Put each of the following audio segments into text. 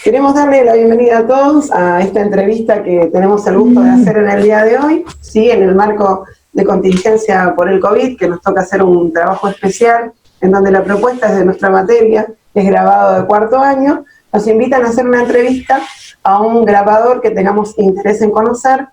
Queremos darle la bienvenida a todos a esta entrevista que tenemos el gusto de hacer en el día de hoy, ¿sí? En el marco de contingencia por el COVID, que nos toca hacer un trabajo especial, en donde la propuesta es de nuestra materia, es grabado de cuarto año. Nos invitan a hacer una entrevista a un grabador que tengamos interés en conocer.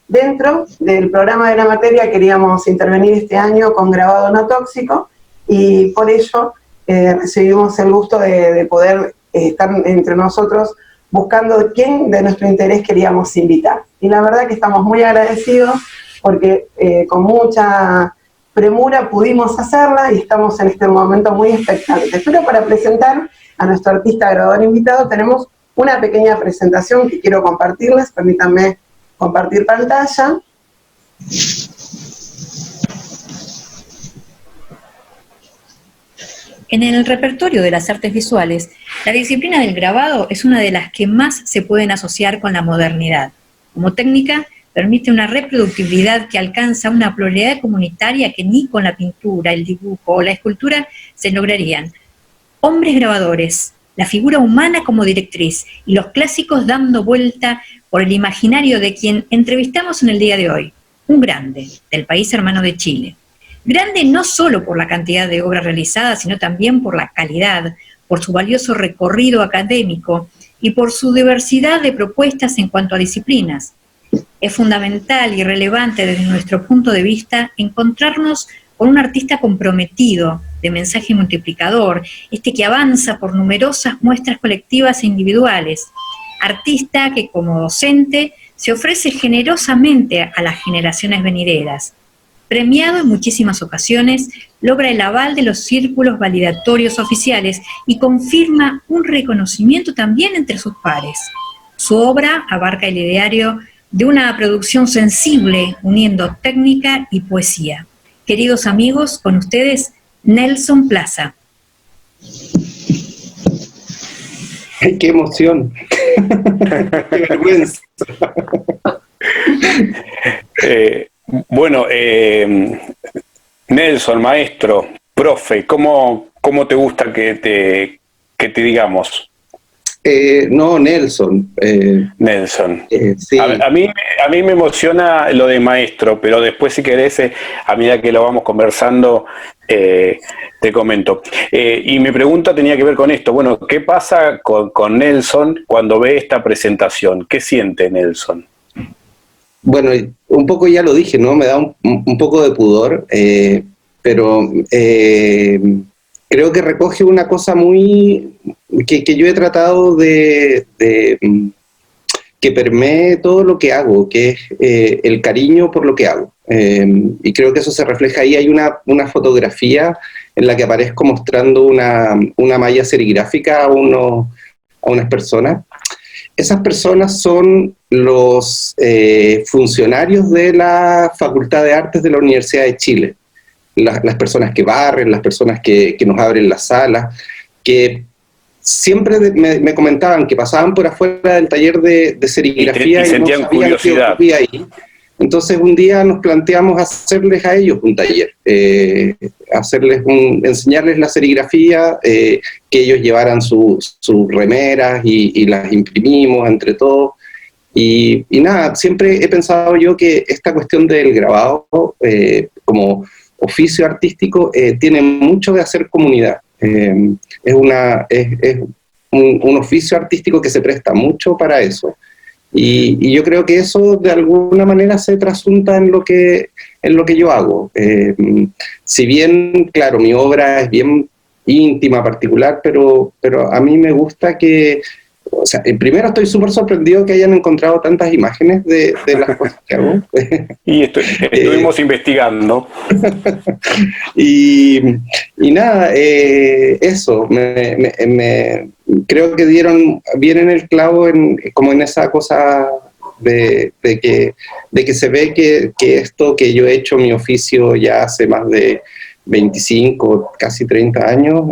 Dentro del programa de la materia queríamos intervenir este año con grabado no tóxico, y por ello recibimos el gusto de poder estar entre nosotros buscando quién de nuestro interés queríamos invitar. Y la verdad que estamos muy agradecidos porque con mucha premura pudimos hacerla y estamos en este momento muy expectantes. Pero para presentar a nuestro artista grabador invitado tenemos una pequeña presentación que quiero compartirles. Permítanme compartir pantalla. En el repertorio de las artes visuales, la disciplina del grabado es una de las que más se pueden asociar con la modernidad. Como técnica, permite una reproductibilidad que alcanza una pluralidad comunitaria que ni con la pintura, el dibujo o la escultura se lograrían. Hombres grabadores, la figura humana como directriz y los clásicos dando vuelta por el imaginario de quien entrevistamos en el día de hoy, un grande del país hermano de Chile. Grande no solo por la cantidad de obras realizadas, sino también por la calidad, por su valioso recorrido académico y por su diversidad de propuestas en cuanto a disciplinas. Es fundamental y relevante desde nuestro punto de vista encontrarnos con un artista comprometido, de mensaje multiplicador, que avanza por numerosas muestras colectivas e individuales. Artista que como docente se ofrece generosamente a las generaciones venideras. Premiado en muchísimas ocasiones, logra el aval de los círculos validatorios oficiales y confirma un reconocimiento también entre sus pares. Su obra abarca el ideario de una producción sensible, uniendo técnica y poesía. Queridos amigos, con ustedes, Nelson Plaza. ¡Ay, qué emoción! ¡Qué vergüenza! Bueno, Nelson, maestro, profe, ¿cómo te gusta que te digamos? No, Nelson. Nelson. Sí. A mí me emociona lo de maestro, pero después si querés, a medida que lo vamos conversando, te comento. Y mi pregunta tenía que ver con esto. Bueno, ¿qué pasa con Nelson cuando ve esta presentación? ¿Qué siente Nelson? Bueno, un poco ya lo dije, ¿no? Me da un poco de pudor, pero creo que recoge una cosa muy que yo he tratado de que permee todo lo que hago, que es el cariño por lo que hago. Y creo que eso se refleja ahí. Hay una fotografía en la que aparezco mostrando una malla serigráfica a unas personas. Esas personas son los funcionarios de la Facultad de Artes de la Universidad de Chile. Las personas que barren, las personas que nos abren las salas, que siempre me comentaban que pasaban por afuera del taller de serigrafía y sentían no sabían curiosidad. qué ocurría ahí. Entonces un día nos planteamos hacerles a ellos un taller, enseñarles la serigrafía, que ellos llevaran sus remeras y las imprimimos entre todos. Y nada, siempre he pensado yo que esta cuestión del grabado como oficio artístico tiene mucho de hacer comunidad. Es un oficio artístico que se presta mucho para eso. Y yo creo que eso de alguna manera se trasunta en lo que yo hago. Si bien, claro, mi obra es bien íntima, particular, pero a mí me gusta que... O sea, primero estoy súper sorprendido que hayan encontrado tantas imágenes de las cosas que hago. Y estuvimos investigando. Y nada, eso, creo que dieron bien en el clavo como en esa cosa de que se ve que esto que yo he hecho, mi oficio ya hace más de 25, casi 30 años,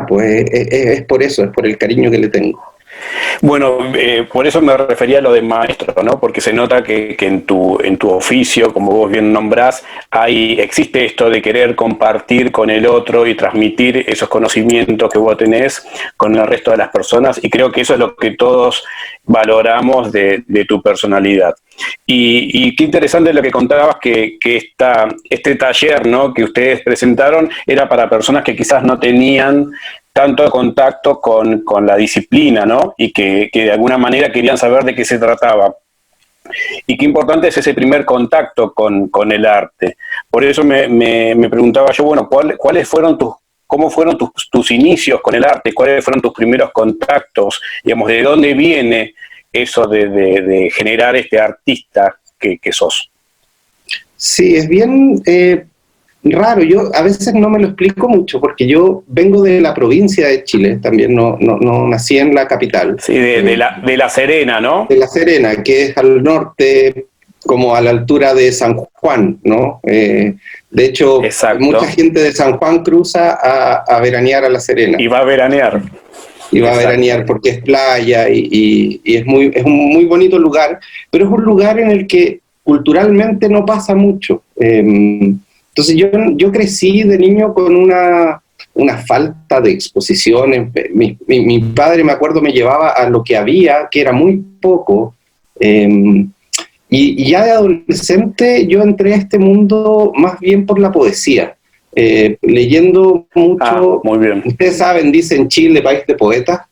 pues es por eso, es por el cariño que le tengo. Bueno, por eso me refería a lo de maestro, ¿no? Porque se nota que en tu oficio, como vos bien nombrás, existe esto de querer compartir con el otro y transmitir esos conocimientos que vos tenés con el resto de las personas, y creo que eso es lo que todos valoramos de tu personalidad. Y qué interesante lo que contabas, que este taller, ¿no?, que ustedes presentaron era para personas que quizás no tenían tanto contacto con la disciplina, ¿no? Y que de alguna manera querían saber de qué se trataba. Y qué importante es ese primer contacto con el arte. Por eso me preguntaba yo, bueno, ¿cómo fueron tus inicios con el arte? ¿Cuáles fueron tus primeros contactos? Digamos, ¿de dónde viene eso de generar este artista que sos? Sí, es bien raro. Yo a veces no me lo explico mucho, porque yo vengo de la provincia de Chile, también no nací en la capital. Sí, de La Serena, ¿no? De La Serena, que es al norte, como a la altura de San Juan, ¿no? De hecho, exacto, mucha gente de San Juan cruza a veranear a La Serena. Y va a veranear. Y va a veranear porque es playa y es un muy bonito lugar, pero es un lugar en el que culturalmente no pasa mucho. Entonces yo crecí de niño con una falta de exposiciones. Mi padre, me acuerdo, me llevaba a lo que había, que era muy poco. Y ya de adolescente yo entré a este mundo más bien por la poesía, leyendo mucho. Muy bien. Ustedes saben, dicen Chile, país de poetas.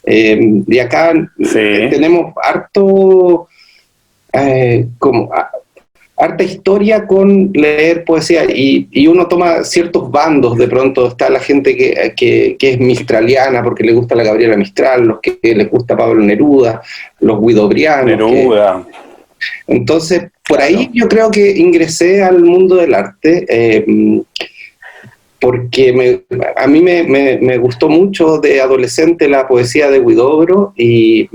Y acá tenemos harta historia con leer poesía, y uno toma ciertos bandos. De pronto está la gente que es mistraliana porque le gusta la Gabriela Mistral, los que les gusta Pablo Neruda, los guidobrianos. Entonces, por ahí yo creo que ingresé al mundo del arte, porque a mí me gustó mucho de adolescente la poesía de Huidobro, y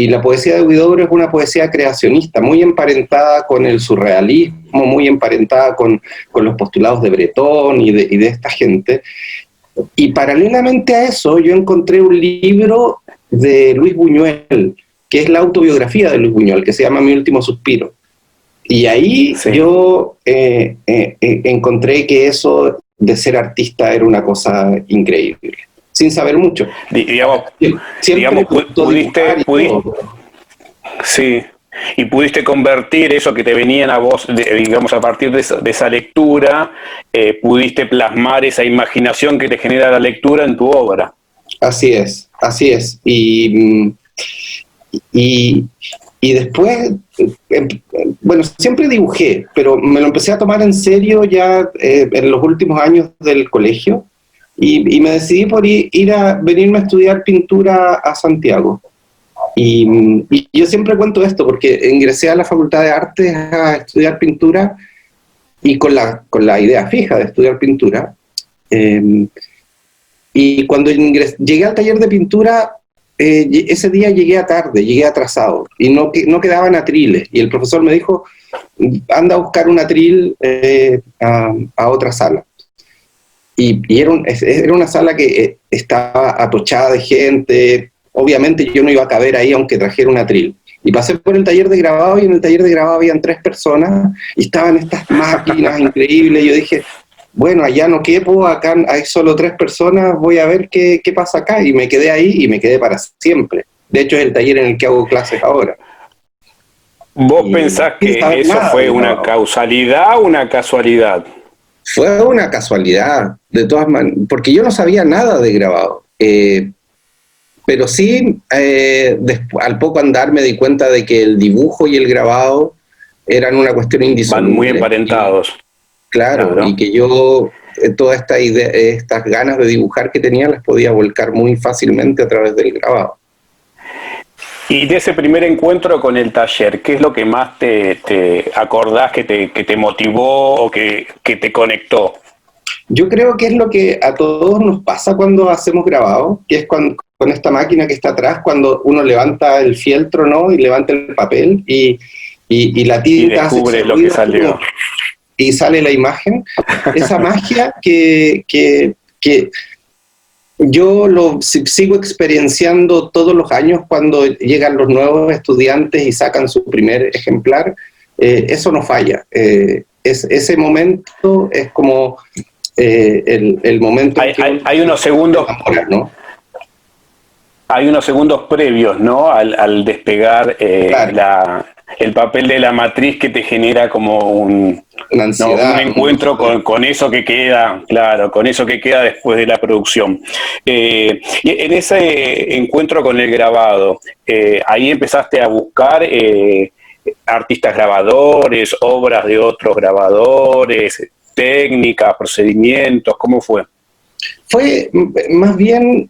la poesía de Huidobro es una poesía creacionista, muy emparentada con el surrealismo, muy emparentada con los postulados de Breton y de esta gente. Y paralelamente a eso yo encontré un libro de Luis Buñuel, que es la autobiografía de Luis Buñuel, que se llama Mi último suspiro. Y ahí yo encontré que eso de ser artista era una cosa increíble, sin saber mucho. Pudiste convertir eso que te venían a vos, digamos, a partir de esa lectura, pudiste plasmar esa imaginación que te genera la lectura en tu obra. Así es. Y después, bueno, siempre dibujé, pero me lo empecé a tomar en serio ya en los últimos años del colegio, y me decidí por venirme a estudiar pintura a Santiago. Y yo siempre cuento esto porque ingresé a la Facultad de Artes a estudiar pintura, y con la idea fija de estudiar pintura. Y cuando llegué al taller de pintura, ese día llegué atrasado, y no quedaban atriles, y el profesor me dijo, anda a buscar un atril a otra sala. Y era una sala que estaba atochada de gente. Obviamente yo no iba a caber ahí aunque trajera un atril. Y pasé por el taller de grabado, y en el taller de grabado habían 3 personas, y estaban estas máquinas increíbles. Yo dije, bueno, allá no quepo, acá hay solo 3 personas, voy a ver qué pasa acá. Y me quedé ahí, y me quedé para siempre. De hecho, es el taller en el que hago clases ahora. ¿Vos pensás que eso fue una causalidad o una casualidad? Fue una casualidad, de todas maneras, porque yo no sabía nada de grabado. Pero sí, al poco andar me di cuenta de que el dibujo y el grabado eran una cuestión indisoluble. Van muy emparentados. Claro, y que yo toda esta idea, estas ganas de dibujar que tenía, las podía volcar muy fácilmente a través del grabado. Y de ese primer encuentro con el taller, ¿qué es lo que más te acordás que te motivó o que te conectó? Yo creo que es lo que a todos nos pasa cuando hacemos grabado, que es con esta máquina que está atrás, cuando uno levanta el fieltro, ¿no? Y levanta el papel, y la tinta... Y descubre lo que salió. Y sale la imagen. Esa magia que Yo sigo experienciando todos los años cuando llegan los nuevos estudiantes y sacan su primer ejemplar. Eso no falla. Ese momento es como el momento hay unos segundos, ¿no? Hay unos segundos previos, ¿no? Al despegar Claro. el papel de la matriz que te genera como Una ansiedad, un encuentro con eso que queda, claro, con eso que queda después de la producción. Y en ese encuentro con el grabado, ahí empezaste a buscar artistas grabadores, obras de otros grabadores, técnicas, procedimientos, ¿cómo fue? Fue más bien,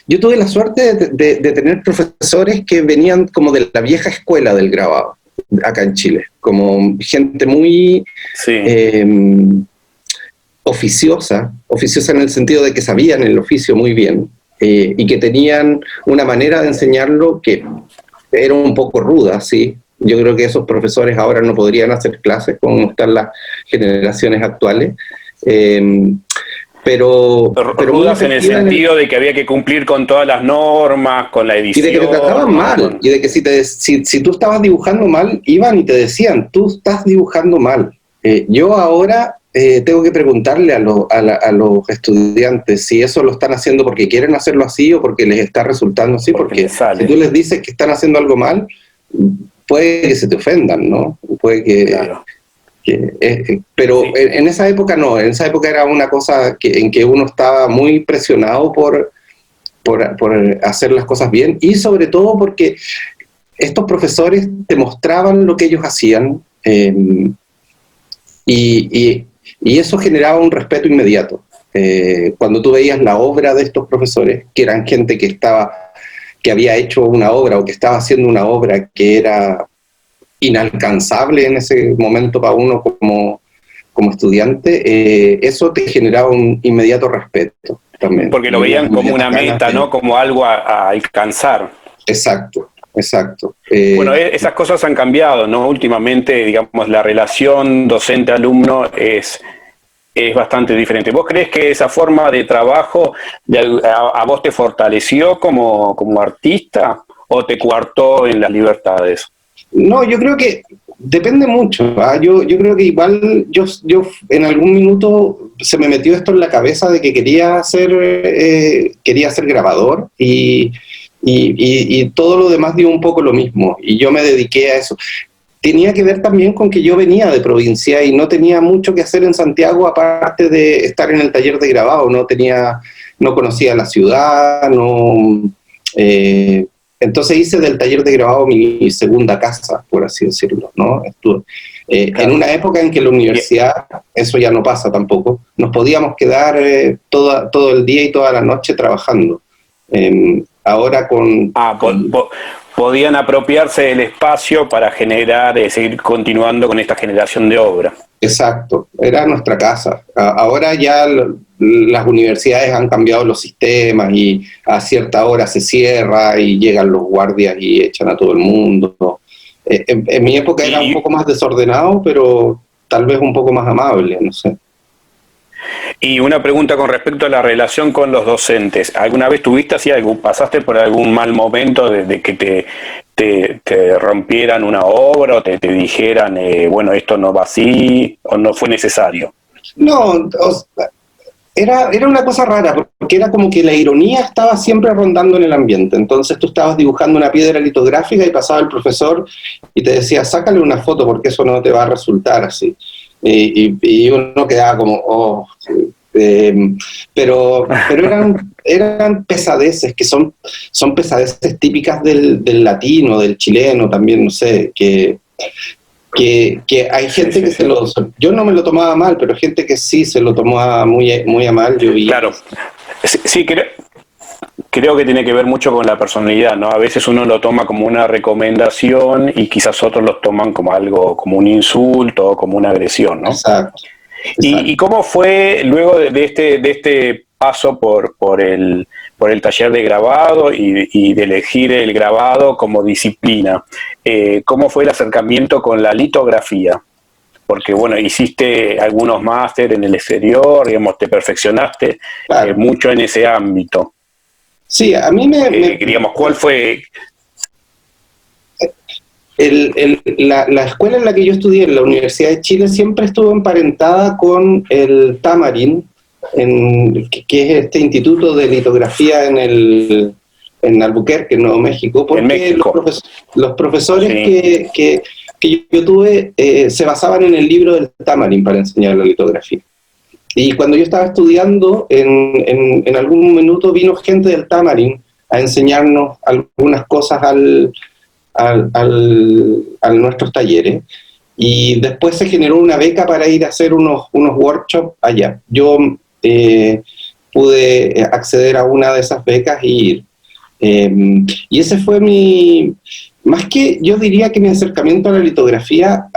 yo tuve la suerte de tener profesores que venían como de la vieja escuela del grabado, acá en Chile, como gente muy oficiosa en el sentido de que sabían el oficio muy bien, y que tenían una manera de enseñarlo que era un poco ruda, ¿sí? Yo creo que esos profesores ahora no podrían hacer clases como están las generaciones actuales. Pero rudas en el sentido de que había que cumplir con todas las normas, con la edición. Y de que te trataban mal, y de que si tú estabas dibujando mal, iban y te decían, tú estás dibujando mal. Yo ahora tengo que preguntarle a los estudiantes si eso lo están haciendo porque quieren hacerlo así o porque les está resultando así, porque si tú les dices que están haciendo algo mal, puede que se te ofendan, ¿no? Puede que... Claro. Pero sí. En esa época no, en esa época era una cosa en que uno estaba muy presionado por hacer las cosas bien, y sobre todo porque estos profesores te mostraban lo que ellos hacían, y eso generaba un respeto inmediato. Cuando tú veías la obra de estos profesores, que eran gente que había hecho una obra o que estaba haciendo una obra que era inalcanzable en ese momento para uno como estudiante, eso te generaba un inmediato respeto también. Porque lo veían como una meta, ¿no? Como algo a alcanzar. Exacto. Bueno, esas cosas han cambiado, ¿no? Últimamente, digamos, la relación docente-alumno es bastante diferente. ¿Vos crees que esa forma de trabajo a vos te fortaleció como artista o te coartó en las libertades? No, yo creo que depende mucho. Yo creo que igual yo en algún minuto se me metió esto en la cabeza de que quería ser grabador, y todo lo demás dio un poco lo mismo, y yo me dediqué a eso. Tenía que ver también con que yo venía de provincia y no tenía mucho que hacer en Santiago aparte de estar en el taller de grabado. No conocía la ciudad, entonces hice del taller de grabado mi segunda casa, por así decirlo, ¿no? Claro. En una época en que la universidad, eso ya no pasa tampoco, nos podíamos quedar todo el día y toda la noche trabajando. Ahora podían apropiarse del espacio para seguir continuando con esta generación de obra. Exacto, era nuestra casa. Ahora ya las universidades han cambiado los sistemas y a cierta hora se cierra y llegan los guardias y echan a todo el mundo. En mi época era un poco más desordenado, pero tal vez un poco más amable, no sé. Y una pregunta con respecto a la relación con los docentes. ¿Alguna vez pasaste por algún mal momento de que te rompieran una obra o te dijeran, bueno, esto no va así, o no fue necesario? No, era una cosa rara, porque era como que la ironía estaba siempre rondando en el ambiente. Entonces tú estabas dibujando una piedra litográfica y pasaba el profesor y te decía, sácale una foto porque eso no te va a resultar así. Y uno quedaba como, oh, pero eran pesadeces, que son pesadeces típicas del latino, del chileno también, no sé, que hay gente que yo no me lo tomaba mal, pero gente que sí se lo tomaba muy, muy a mal. Claro, sí, creo que tiene que ver mucho con la personalidad, ¿no? A veces uno lo toma como una recomendación y quizás otros lo toman como algo, como un insulto o como una agresión, ¿no? Exacto. ¿Y cómo fue luego de este paso por el taller de grabado y de elegir el grabado como disciplina? ¿Cómo fue el acercamiento con la litografía? porque bueno, hiciste algunos máster en el exterior, digamos, te perfeccionaste Claro. mucho en ese ámbito. Sí, a mí Digamos, ¿cuál fue? la escuela en la que yo estudié, en la Universidad de Chile, siempre estuvo emparentada con el Tamarin, que es este instituto de litografía en Albuquerque, en Nuevo México, porque En México. los profesores Sí. que yo tuve se basaban en el libro del Tamarin para enseñar la litografía. Y cuando yo estaba estudiando, en algún minuto vino gente del Tamarin a enseñarnos algunas cosas a nuestros talleres, y después se generó una beca para ir a hacer unos workshops allá. Yo pude acceder a una de esas becas y ir. Y ese fue más que yo diría que mi acercamiento a la litografía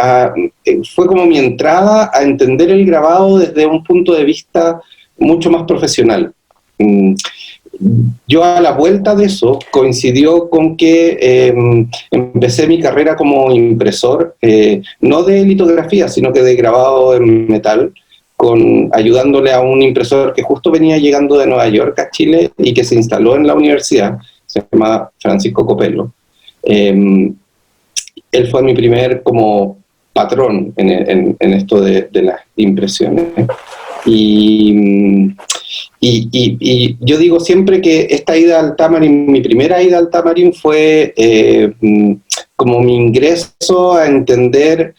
fue como mi entrada a entender el grabado desde un punto de vista mucho más profesional. Yo a la vuelta de eso coincidió con que empecé mi carrera como impresor, no de litografía, sino que de grabado en metal, ayudándole a un impresor que justo venía llegando de Nueva York a Chile y que se instaló en la universidad, se llama Francisco Copello. Él fue mi primer como patrón en esto de las impresiones. Y yo digo siempre que esta ida al Tamarin, mi primera ida al Tamarin fue como mi ingreso a entender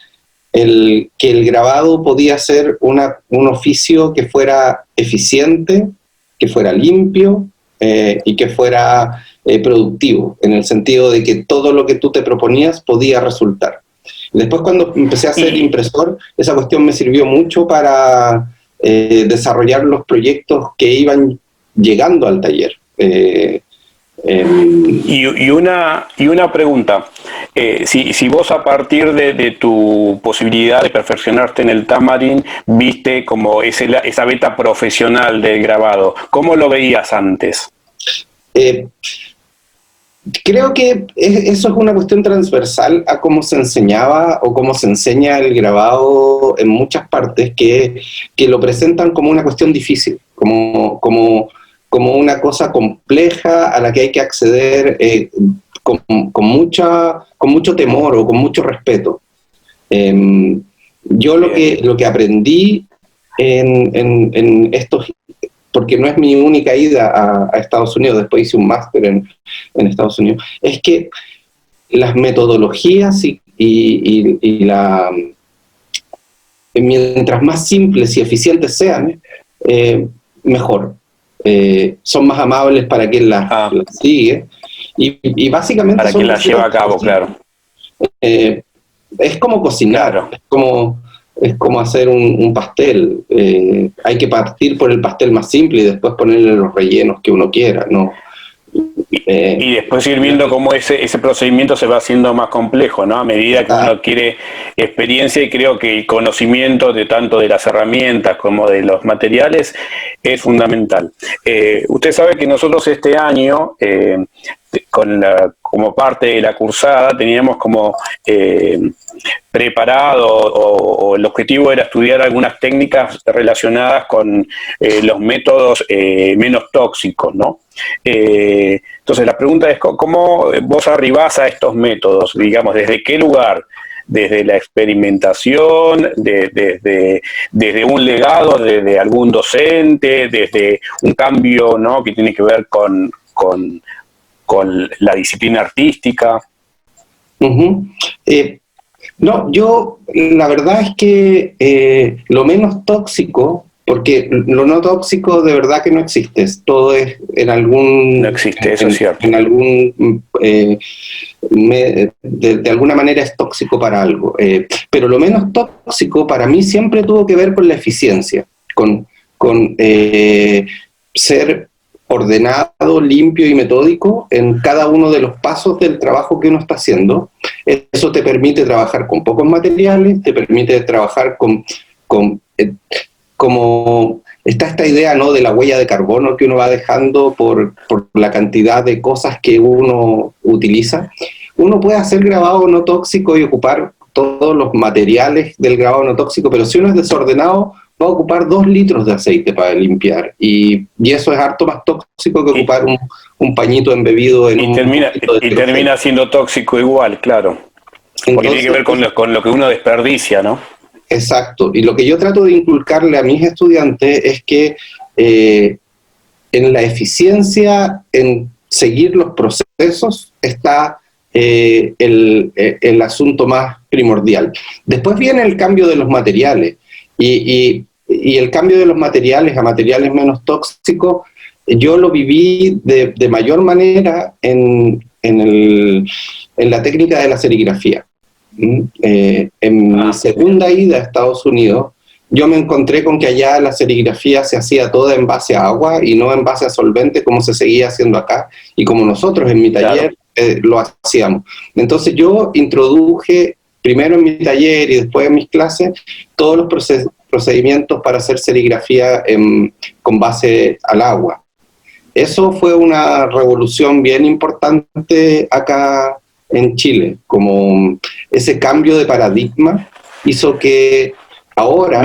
que el grabado podía ser un oficio que fuera eficiente, que fuera limpio y que fuera productivo, en el sentido de que todo lo que tú te proponías podía resultar. Después, cuando empecé a ser impresor, esa cuestión me sirvió mucho para desarrollar los proyectos que iban llegando al taller. Y una pregunta, si vos a partir de tu posibilidad de perfeccionarte en el Tamarin viste como esa beta profesional del grabado, ¿cómo lo veías antes? Creo que eso es una cuestión transversal a cómo se enseñaba o cómo se enseña el grabado en muchas partes, que lo presentan como una cuestión difícil, como una cosa compleja a la que hay que acceder con mucho temor o con mucho respeto. Yo lo que aprendí en estos, porque no es mi única ida a Estados Unidos, después hice un máster en Estados Unidos, es que las metodologías mientras más simples y eficientes sean, mejor. Son más amables para quien las sigue, y básicamente para quien las lleva a cabo, claro. Es como cocinar, claro. Es como hacer un pastel. Hay que partir por el pastel más simple y después ponerle los rellenos que uno quiera, ¿no? Y después ir viendo cómo ese procedimiento se va haciendo más complejo, ¿no? A medida que uno adquiere experiencia, y creo que el conocimiento de tanto de las herramientas como de los materiales es fundamental. Usted sabe que nosotros este año, como parte de la cursada, teníamos como preparado, o el objetivo era estudiar algunas técnicas relacionadas con los métodos menos tóxicos, ¿no? Entonces la pregunta es, ¿cómo vos arribás a estos métodos? Digamos, ¿desde qué lugar? Desde la experimentación, desde un legado, desde algún docente, desde un cambio, ¿no?, que tiene que ver con la disciplina artística. No, yo la verdad es que lo menos tóxico, porque lo no tóxico de verdad que no existe, todo es en algún... No existe, eso es cierto. En algún... de alguna manera es tóxico para algo, pero lo menos tóxico para mí siempre tuvo que ver con la eficiencia, con ser ordenado, limpio y metódico en cada uno de los pasos del trabajo que uno está haciendo. Eso te permite trabajar con pocos materiales, te permite trabajar como está esta idea, ¿no?, de la huella de carbono que uno va dejando por la cantidad de cosas que uno utiliza. Uno puede hacer grabado no tóxico y ocupar todos los materiales del grabado no tóxico, pero si uno es desordenado, va a ocupar 2 litros de aceite para limpiar, y eso es harto más tóxico que ocupar un pañito embebido en un poquito de termina siendo tóxico igual, claro. Porque Entonces, tiene que ver con lo que uno desperdicia, ¿no? Exacto, y lo que yo trato de inculcarle a mis estudiantes es que en la eficiencia, en seguir los procesos, está el asunto más primordial. Después viene el cambio de los materiales, y el cambio de los materiales a materiales menos tóxicos, yo lo viví de mayor manera en la técnica de la serigrafía. En mi segunda ida a Estados Unidos, yo me encontré con que allá la serigrafía se hacía toda en base a agua y no en base a solvente como se seguía haciendo acá, y como nosotros en mi taller lo hacíamos. Entonces yo introduje primero en mi taller y después en mis clases todos los procedimientos para hacer serigrafía con base al agua. Eso fue una revolución bien importante acá en Chile, como ese cambio de paradigma hizo que ahora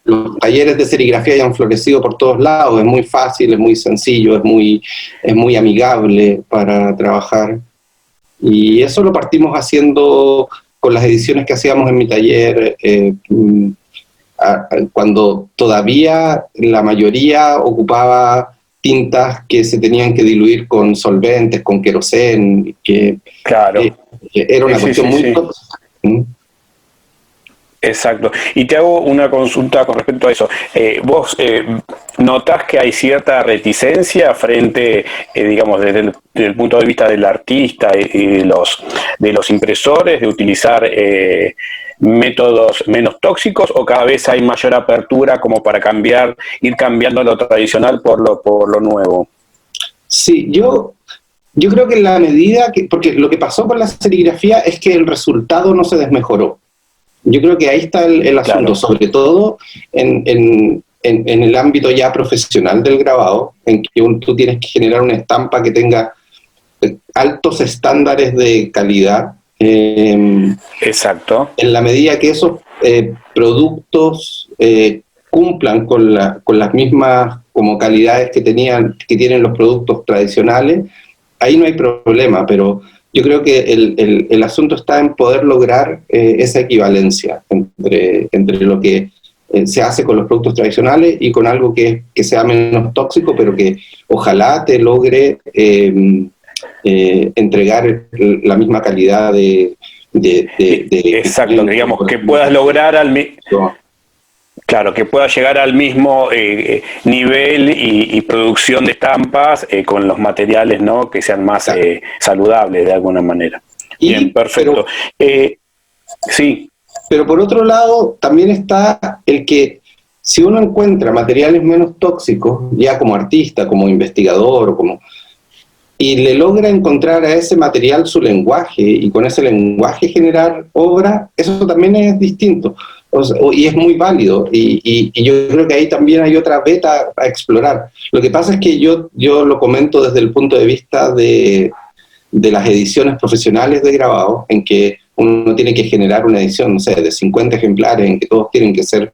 los talleres de serigrafía hayan florecido por todos lados. Es muy fácil, es muy sencillo, es muy amigable para trabajar, y eso lo partimos haciendo con las ediciones que hacíamos en mi taller, cuando todavía la mayoría ocupaba tintas que se tenían que diluir con solventes, con querosén, que era una cuestión muy tóxica. Exacto. Y te hago una consulta con respecto a eso. ¿Vos notás que hay cierta reticencia frente, digamos, desde el punto de vista del artista y de los impresores, de utilizar métodos menos tóxicos, o cada vez hay mayor apertura como para ir cambiando lo tradicional por lo nuevo? Sí, yo creo que en la medida que, porque lo que pasó con la serigrafía es que el resultado no se desmejoró. Yo creo que ahí está el asunto, sobre todo en el ámbito ya profesional del grabado, en que tú tienes que generar una estampa que tenga altos estándares de calidad. Exacto. En la medida que esos productos cumplan con las mismas como calidades que tienen los productos tradicionales, ahí no hay problema, pero yo creo que el asunto está en poder lograr esa equivalencia entre lo que se hace con los productos tradicionales y con algo que sea menos tóxico, pero que ojalá te logre entregar la misma calidad de exacto, digamos, que puedas lograr que pueda llegar al mismo nivel y producción de estampas con los materiales, ¿no?, que sean más saludables de alguna manera. Bien, perfecto. Sí. Pero por otro lado, también está el que si uno encuentra materiales menos tóxicos, ya como artista, como investigador, y le logra encontrar a ese material su lenguaje, y con ese lenguaje generar obra, eso también es distinto. Y es muy válido, y yo creo que ahí también hay otra beta a explorar. Lo que pasa es que yo lo comento desde el punto de vista de las ediciones profesionales de grabado, en que uno tiene que generar una edición, no sé, de 50 ejemplares, en que todos tienen que ser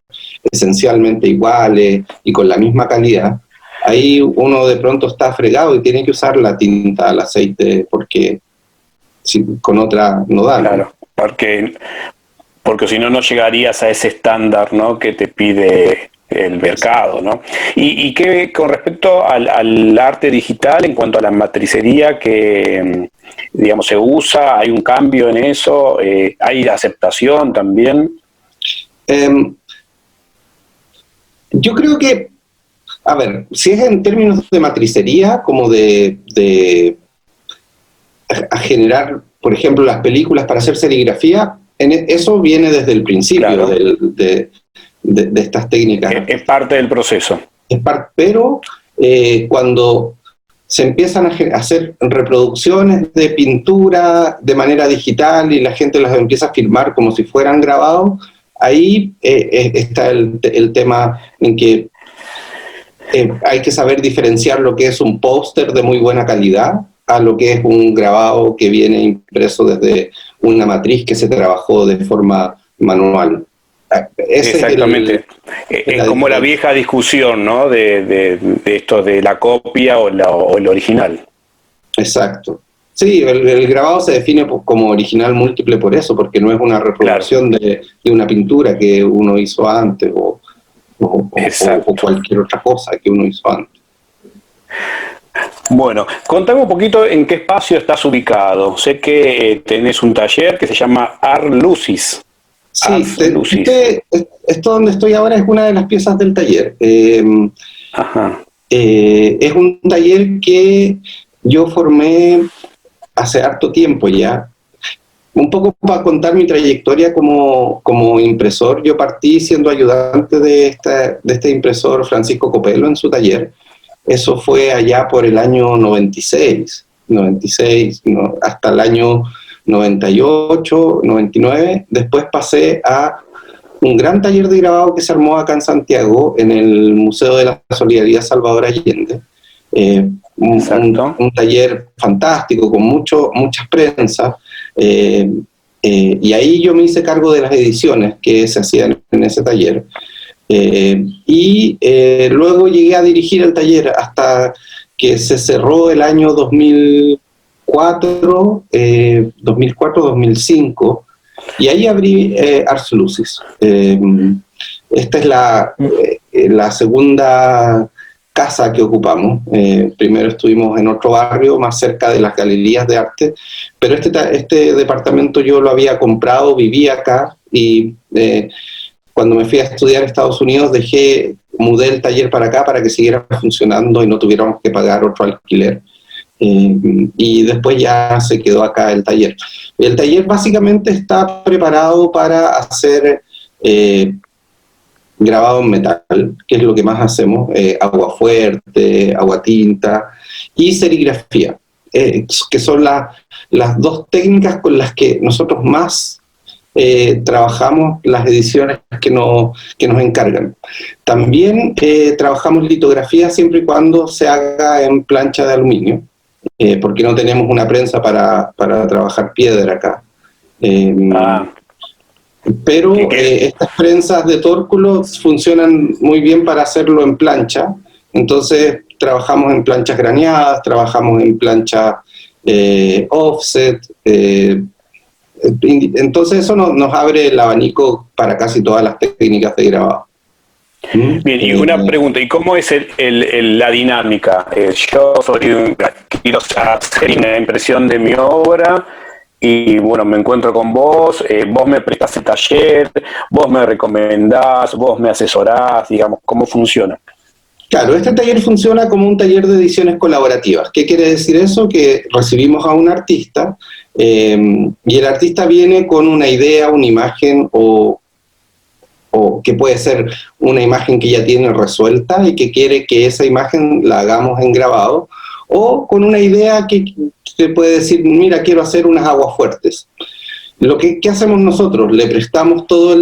esencialmente iguales y con la misma calidad. Ahí uno de pronto está fregado y tiene que usar la tinta al aceite, porque con otra no da. Claro, porque si no, no llegarías a ese estándar, ¿no?, que te pide el mercado, ¿no? Y que con respecto al arte digital, en cuanto a la matricería que, digamos, se usa, ¿hay un cambio en eso? ¿Hay aceptación también? Yo creo que, a ver, si es en términos de matricería, como de a generar, por ejemplo, las películas para hacer serigrafía, eso viene desde el principio de estas técnicas. Es parte del proceso. Pero cuando se empiezan a hacer reproducciones de pintura de manera digital y la gente las empieza a filmar como si fueran grabados, ahí está el tema en que hay que saber diferenciar lo que es un póster de muy buena calidad a lo que es un grabado que viene impreso desde una matriz que se trabajó de forma manual. Exactamente. Es como la vieja discusión, ¿no? De esto de la copia o el original. Exacto. Sí, el grabado se define como original múltiple por eso, porque no es una reproducción de una pintura que uno hizo antes o cualquier otra cosa que uno hizo antes. Bueno, contame un poquito en qué espacio estás ubicado. Sé que tenés un taller que se llama Art Lucis. Sí, esto donde estoy ahora es una de las piezas del taller. Ajá. Es un taller que yo formé hace harto tiempo ya. Un poco para contar mi trayectoria como impresor, yo partí siendo ayudante de este impresor Francisco Copelo en su taller. Eso fue allá por el año 96, hasta el año 98, 99. Después pasé a un gran taller de grabado que se armó acá en Santiago, en el Museo de la Solidaridad Salvador Allende. Un taller fantástico, con muchas prensas. Y ahí yo me hice cargo de las ediciones que se hacían en ese taller. Luego llegué a dirigir el taller hasta que se cerró el año 2004-2005, y ahí abrí Art Lucis. Esta es la segunda casa que ocupamos. Primero estuvimos en otro barrio más cerca de las galerías de arte, pero este departamento yo lo había comprado, vivía acá, y cuando me fui a estudiar a Estados Unidos mudé el taller para acá para que siguiera funcionando y no tuviéramos que pagar otro alquiler. Y después ya se quedó acá el taller. El taller básicamente está preparado para hacer grabado en metal, que es lo que más hacemos, agua fuerte, agua tinta y serigrafía, que son las dos técnicas con las que nosotros más trabajamos las ediciones que nos encargan. También trabajamos litografía siempre y cuando se haga en plancha de aluminio, porque no tenemos una prensa para trabajar piedra acá. Pero estas prensas de tórculo funcionan muy bien para hacerlo en plancha. Entonces trabajamos en planchas graneadas, trabajamos en plancha offset. Entonces eso nos abre el abanico para casi todas las técnicas de grabado. Bien, y una pregunta, ¿y cómo es la dinámica? Yo quiero hacer una impresión de mi obra y bueno, me encuentro con vos, vos me prestás el taller, vos me recomendás, vos me asesorás, digamos, ¿cómo funciona? Claro, este taller funciona como un taller de ediciones colaborativas. ¿Qué quiere decir eso? Que recibimos a un artista y el artista viene con una idea, una imagen o que puede ser una imagen que ya tiene resuelta y que quiere que esa imagen la hagamos en grabado, o con una idea que se puede decir, mira, quiero hacer unas aguafuertes. ¿Qué hacemos nosotros? Le prestamos todo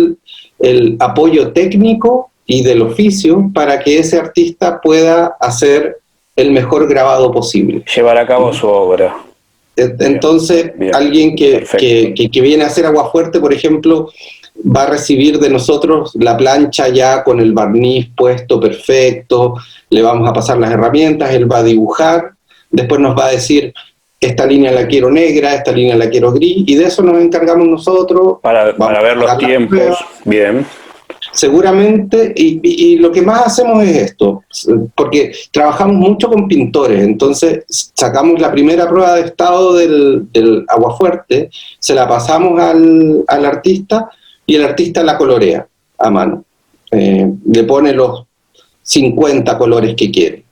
el apoyo técnico y del oficio para que ese artista pueda hacer el mejor grabado posible. Llevar a cabo su obra. Entonces, bien. Alguien que viene a hacer aguafuerte, por ejemplo, va a recibir de nosotros la plancha ya con el barniz puesto perfecto, le vamos a pasar las herramientas, él va a dibujar, después nos va a decir, esta línea la quiero negra, esta línea la quiero gris, y de eso nos encargamos nosotros. Para ver los tiempos, bien. Seguramente, y lo que más hacemos es esto, porque trabajamos mucho con pintores, entonces sacamos la primera prueba de estado del aguafuerte, se la pasamos al artista, y el artista la colorea a mano, le pone los 50 colores que quiere.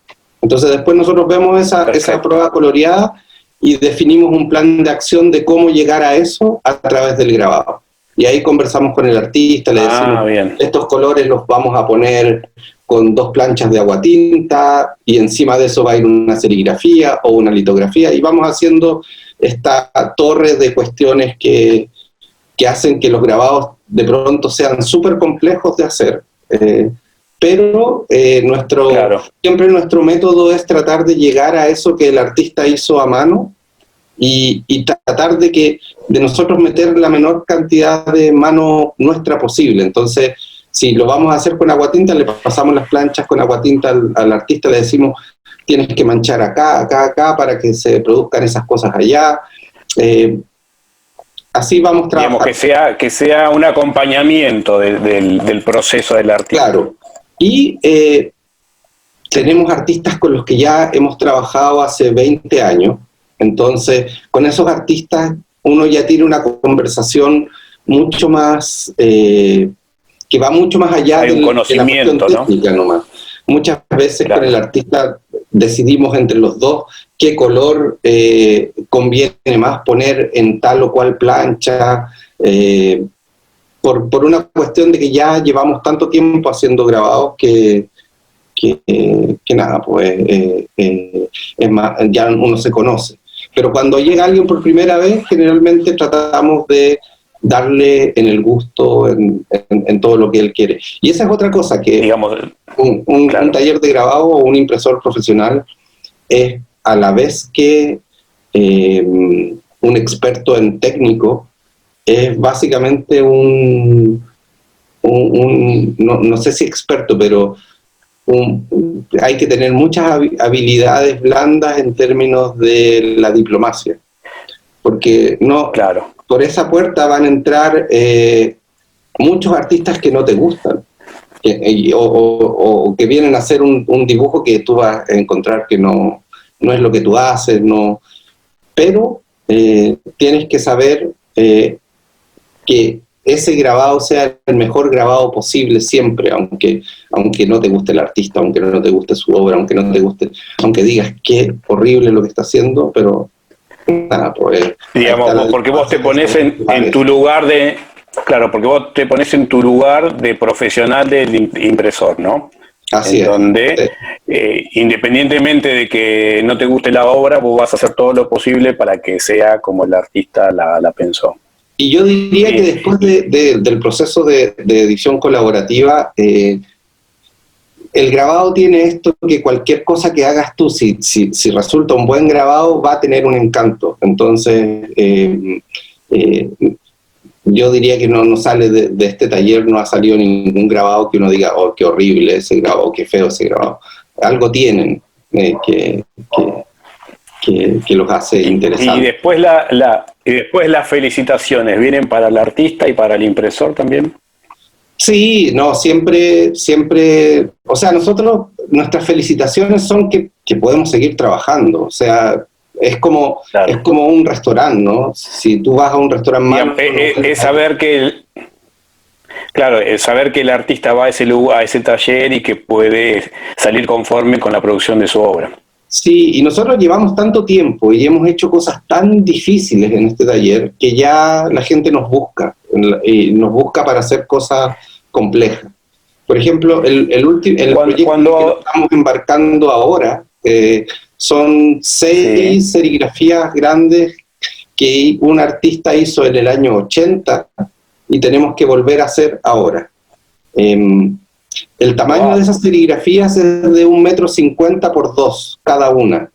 Entonces después nosotros vemos esa prueba coloreada y definimos un plan de acción de cómo llegar a eso a través del grabado. Y ahí conversamos con el artista, le decimos, bien, estos colores los vamos a poner con 2 planchas de aguatinta y encima de eso va a ir una serigrafía o una litografía, y vamos haciendo esta torre de cuestiones que hacen que los grabados de pronto sean súper complejos de hacer. Pero siempre nuestro método es tratar de llegar a eso que el artista hizo a mano, y tratar de nosotros meter la menor cantidad de mano nuestra posible. Entonces, si lo vamos a hacer con aguatinta, le pasamos las planchas con aguatinta al artista, le decimos, tienes que manchar acá, acá, acá, para que se produzcan esas cosas allá. Así vamos trabajando. Digamos, que sea un acompañamiento del proceso del artista. Claro. Y tenemos artistas con los que ya hemos trabajado hace 20 años. Entonces, con esos artistas uno ya tiene una conversación mucho más, que va mucho más allá de la cuestión técnica, ¿no? Nomás. Muchas veces con el artista decidimos entre los dos qué color conviene más poner en tal o cual plancha, por una cuestión de que ya llevamos tanto tiempo haciendo grabados que nada, pues es más, ya uno se conoce. Pero cuando llega alguien por primera vez, generalmente tratamos de darle en el gusto, en todo lo que él quiere. Y esa es otra cosa, que digamos, un taller de grabado o un impresor profesional es a la vez que un experto en técnico, es básicamente no sé si experto, pero hay que tener muchas habilidades blandas en términos de la diplomacia, porque por esa puerta van a entrar muchos artistas que no te gustan, o que vienen a hacer un dibujo que tú vas a encontrar que no es lo que tú haces, pero tienes que saber que ese grabado sea el mejor grabado posible siempre, aunque no te guste el artista, aunque no te guste su obra, aunque digas qué horrible lo que está haciendo, pero nada, pues, digamos, porque vos te pones en tu lugar de, claro, porque vos te pones en tu lugar de profesional del impresor, ¿no? Así es. Donde, independientemente de que no te guste la obra, vos vas a hacer todo lo posible para que sea como el artista la pensó. Y yo diría que después del proceso de edición colaborativa, el grabado tiene esto, que cualquier cosa que hagas tú, si resulta un buen grabado, va a tener un encanto. Entonces, yo diría que no sale de este taller, no ha salido ningún grabado que uno diga, oh, qué horrible ese grabado, qué feo ese grabado. Algo tienen que los hace interesantes. Y después las felicitaciones, ¿vienen para el artista y para el impresor también? Sí, no, siempre, o sea, nuestras felicitaciones son que podemos seguir trabajando, o sea, es como un restaurante, ¿no? Si tú vas a un restaurante malo... Es saber que saber que el artista va a ese lugar, a ese taller, y que puede salir conforme con la producción de su obra. Sí, y nosotros llevamos tanto tiempo y hemos hecho cosas tan difíciles en este taller que ya la gente nos busca para hacer cosas complejas. Por ejemplo, el proyecto que estamos embarcando ahora son 6 serigrafías grandes que un artista hizo en el año 80 y tenemos que volver a hacer ahora. El tamaño de esas serigrafías es de 1,50 m por 2 cada una,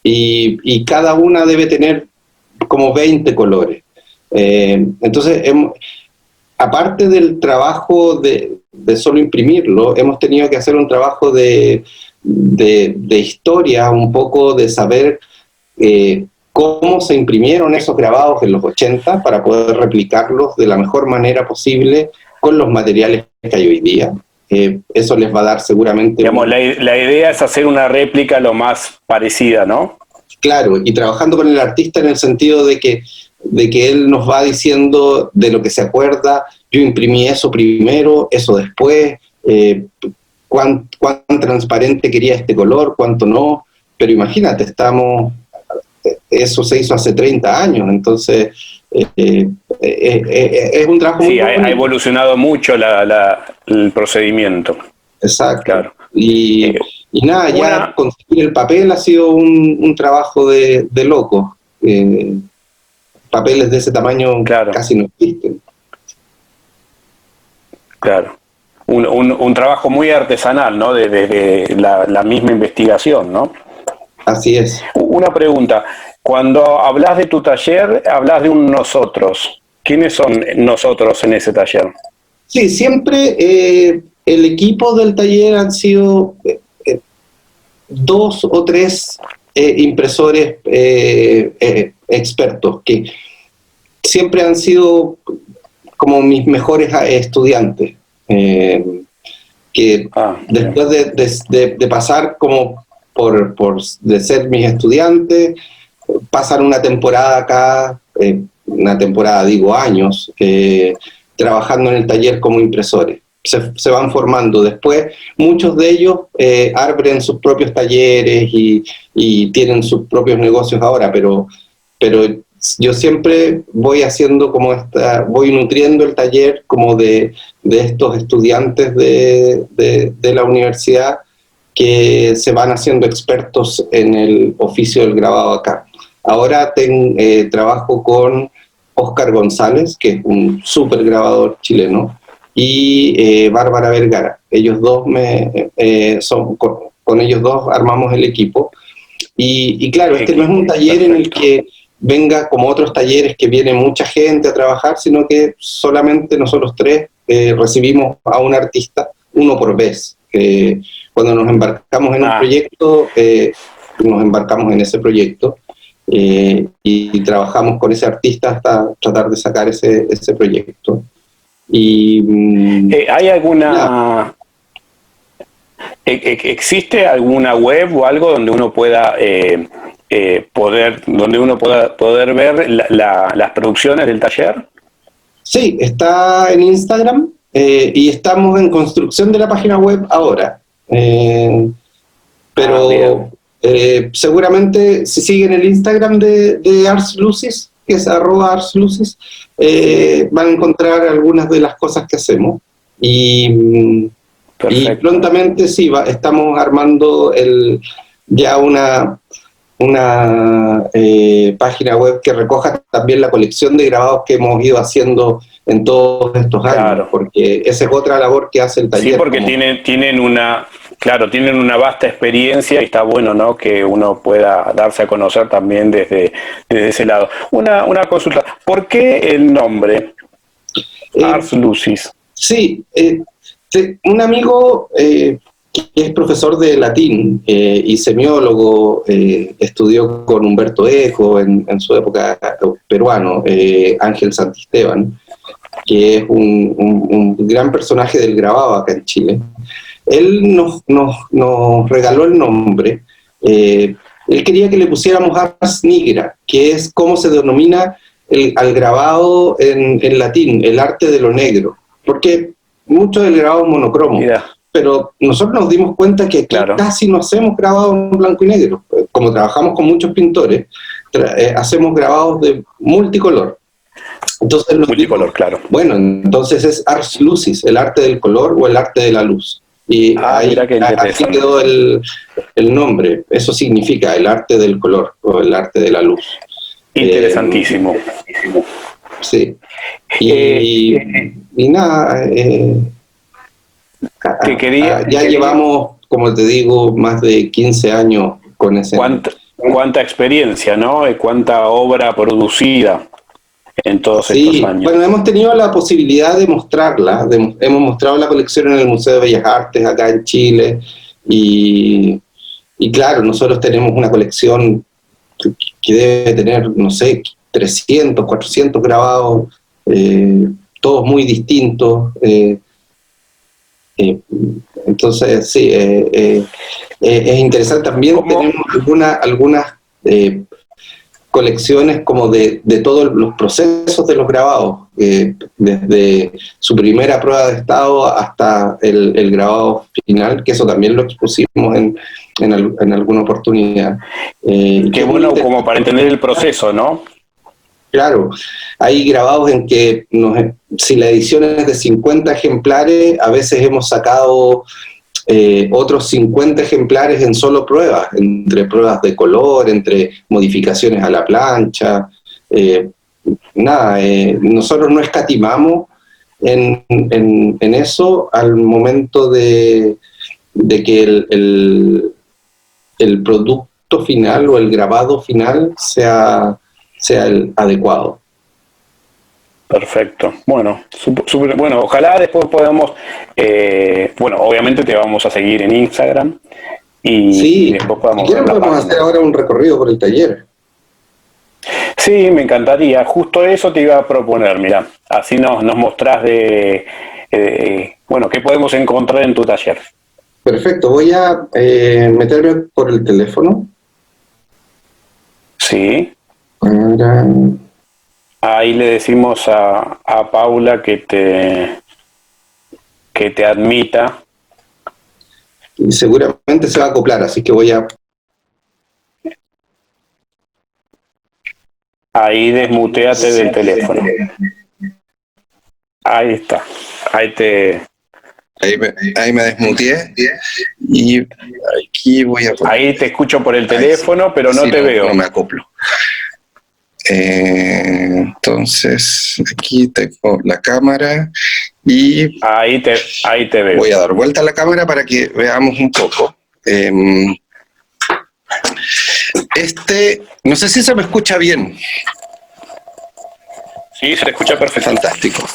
y cada una debe tener como 20 colores. Entonces, aparte del trabajo de solo imprimirlo, hemos tenido que hacer un trabajo de historia, un poco de saber cómo se imprimieron esos grabados en los 80 para poder replicarlos de la mejor manera posible con los materiales que hay hoy día. Eso les va a dar seguramente... Digamos, la idea es hacer una réplica lo más parecida, ¿no? Claro, y trabajando con el artista en el sentido de que él nos va diciendo de lo que se acuerda. Yo imprimí eso primero, eso después, cuán transparente quería este color, cuánto no, pero imagínate, eso se hizo hace 30 años, entonces es un trabajo muy bonito. Ha evolucionado mucho el procedimiento. Exacto. Claro. Y nada, ya conseguir el papel ha sido un trabajo de loco. Papeles de ese tamaño casi no existen. Claro. Un trabajo muy artesanal, ¿no? Desde la misma investigación, ¿no? Así es. Una pregunta. Cuando hablas de tu taller, hablas de un nosotros. ¿Quiénes son nosotros en ese taller? Sí, siempre el equipo del taller han sido 2 o 3 impresores expertos, que siempre han sido como mis mejores estudiantes, que después de pasar como de ser mis estudiantes, pasan una temporada acá, una temporada, digo años, trabajando en el taller como impresores. Se van formando. Después, muchos de ellos abren sus propios talleres y tienen sus propios negocios ahora, pero yo siempre voy haciendo voy nutriendo el taller como de estos estudiantes de la universidad que se van haciendo expertos en el oficio del grabado acá. Ahora trabajo con Óscar González, que es un súper grabador chileno, y Bárbara Vergara. Ellos dos con ellos dos armamos el equipo. Y claro, este no es un taller en el que venga como otros talleres que viene mucha gente a trabajar, sino que solamente nosotros 3 recibimos a un artista, uno por vez. Cuando nos embarcamos en un proyecto, nos embarcamos en ese proyecto y trabajamos con ese artista hasta tratar de sacar ese proyecto. ¿Hay alguna... ¿Existe alguna web o algo donde uno pueda poder ver las producciones del taller? Sí, está en Instagram y estamos en construcción de la página web ahora. Pero seguramente si siguen el Instagram de Ars Lucis, que es @arslucis, van a encontrar algunas de las cosas que hacemos. Y prontamente sí, estamos armando ya una página web que recoja también la colección de grabados que hemos ido haciendo en todos estos años, porque esa es otra labor que hace el taller. Sí, porque tienen una vasta experiencia y está bueno, ¿no?, que uno pueda darse a conocer también desde ese lado. Una consulta, ¿por qué el nombre Ars Lucis? Sí, un amigo que es profesor de latín y semiólogo, estudió con Humberto Eco en su época, peruano, Ángel Santisteban, que es un gran personaje del grabado acá en Chile. Él nos regaló el nombre. Él quería que le pusiéramos Ars Nigra, que es como se denomina al grabado en latín, el arte de lo negro, porque mucho del grabado es monocromo. Mira. Pero nosotros nos dimos cuenta que aquí casi no hacemos grabados en blanco y negro. Como trabajamos con muchos pintores, hacemos grabados de multicolor. Entonces multicolor, claro. Bueno, entonces es Ars Lucis, el arte del color o el arte de la luz. Y ahí así quedó el nombre. Eso significa el arte del color o el arte de la luz. Interesantísimo. Sí. Y nada, ya llevamos, como te digo, más de 15 años con ese... ¿Cuánta experiencia, ¿no? ¿Cuánta obra producida en todos estos años? Bueno, hemos tenido la posibilidad de mostrarla. Hemos mostrado la colección en el Museo de Bellas Artes acá en Chile y claro, nosotros tenemos una colección que debe tener, no sé, 300, 400 grabados, todos muy distintos. Entonces, sí, es interesante. También tenemos algunas colecciones como de todos los procesos de los grabados, desde su primera prueba de estado hasta el grabado final, que eso también lo expusimos en alguna oportunidad. Qué bueno como para entender el proceso, ¿no? Claro, hay grabados en que si la edición es de 50 ejemplares, a veces hemos sacado otros 50 ejemplares en solo pruebas, entre pruebas de color, entre modificaciones a la plancha. Nosotros no escatimamos en eso al momento de que el producto producto final o el grabado final sea el adecuado. Perfecto. Bueno, súper bueno. Ojalá después podamos, bueno, obviamente te vamos a seguir en Instagram y Sí, después si podamos ver quieren la podemos página. hacer ahora un recorrido por el taller. Sí, me encantaría. Justo eso te iba a proponer, mira. Así nos mostrás bueno, qué podemos encontrar en tu taller. Perfecto, voy a meterme por el teléfono. Sí. Para... Ahí le decimos a Paula que te admita. Y seguramente se va a acoplar, así que voy a... Ahí desmuteate del teléfono. Ahí está. Ahí me desmuteé y aquí voy a poner... Ahí te escucho por el teléfono, pero no sí, te veo. No me acoplo. Entonces, aquí tengo la cámara y... Ahí te veo. Voy a dar vuelta a la cámara para que veamos un poco. No sé si se me escucha bien. Sí, se te escucha perfecto. Fantástico.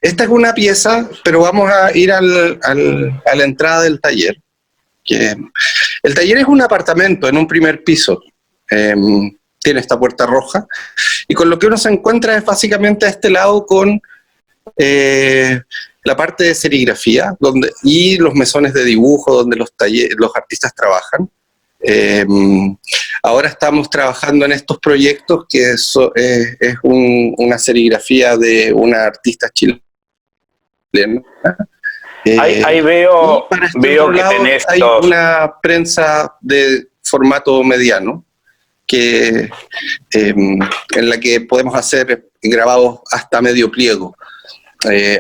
Esta es una pieza, pero vamos a ir a la entrada del taller. El taller es un apartamento en un primer piso. Tiene esta puerta roja. Y con lo que uno se encuentra es básicamente a este lado con la parte de serigrafía y los mesones de dibujo donde los artistas trabajan. Ahora estamos trabajando en estos proyectos que es una serigrafía de una artista chilena. Ahí veo que tenés hay una prensa de formato mediano en la que podemos hacer grabados hasta medio pliego.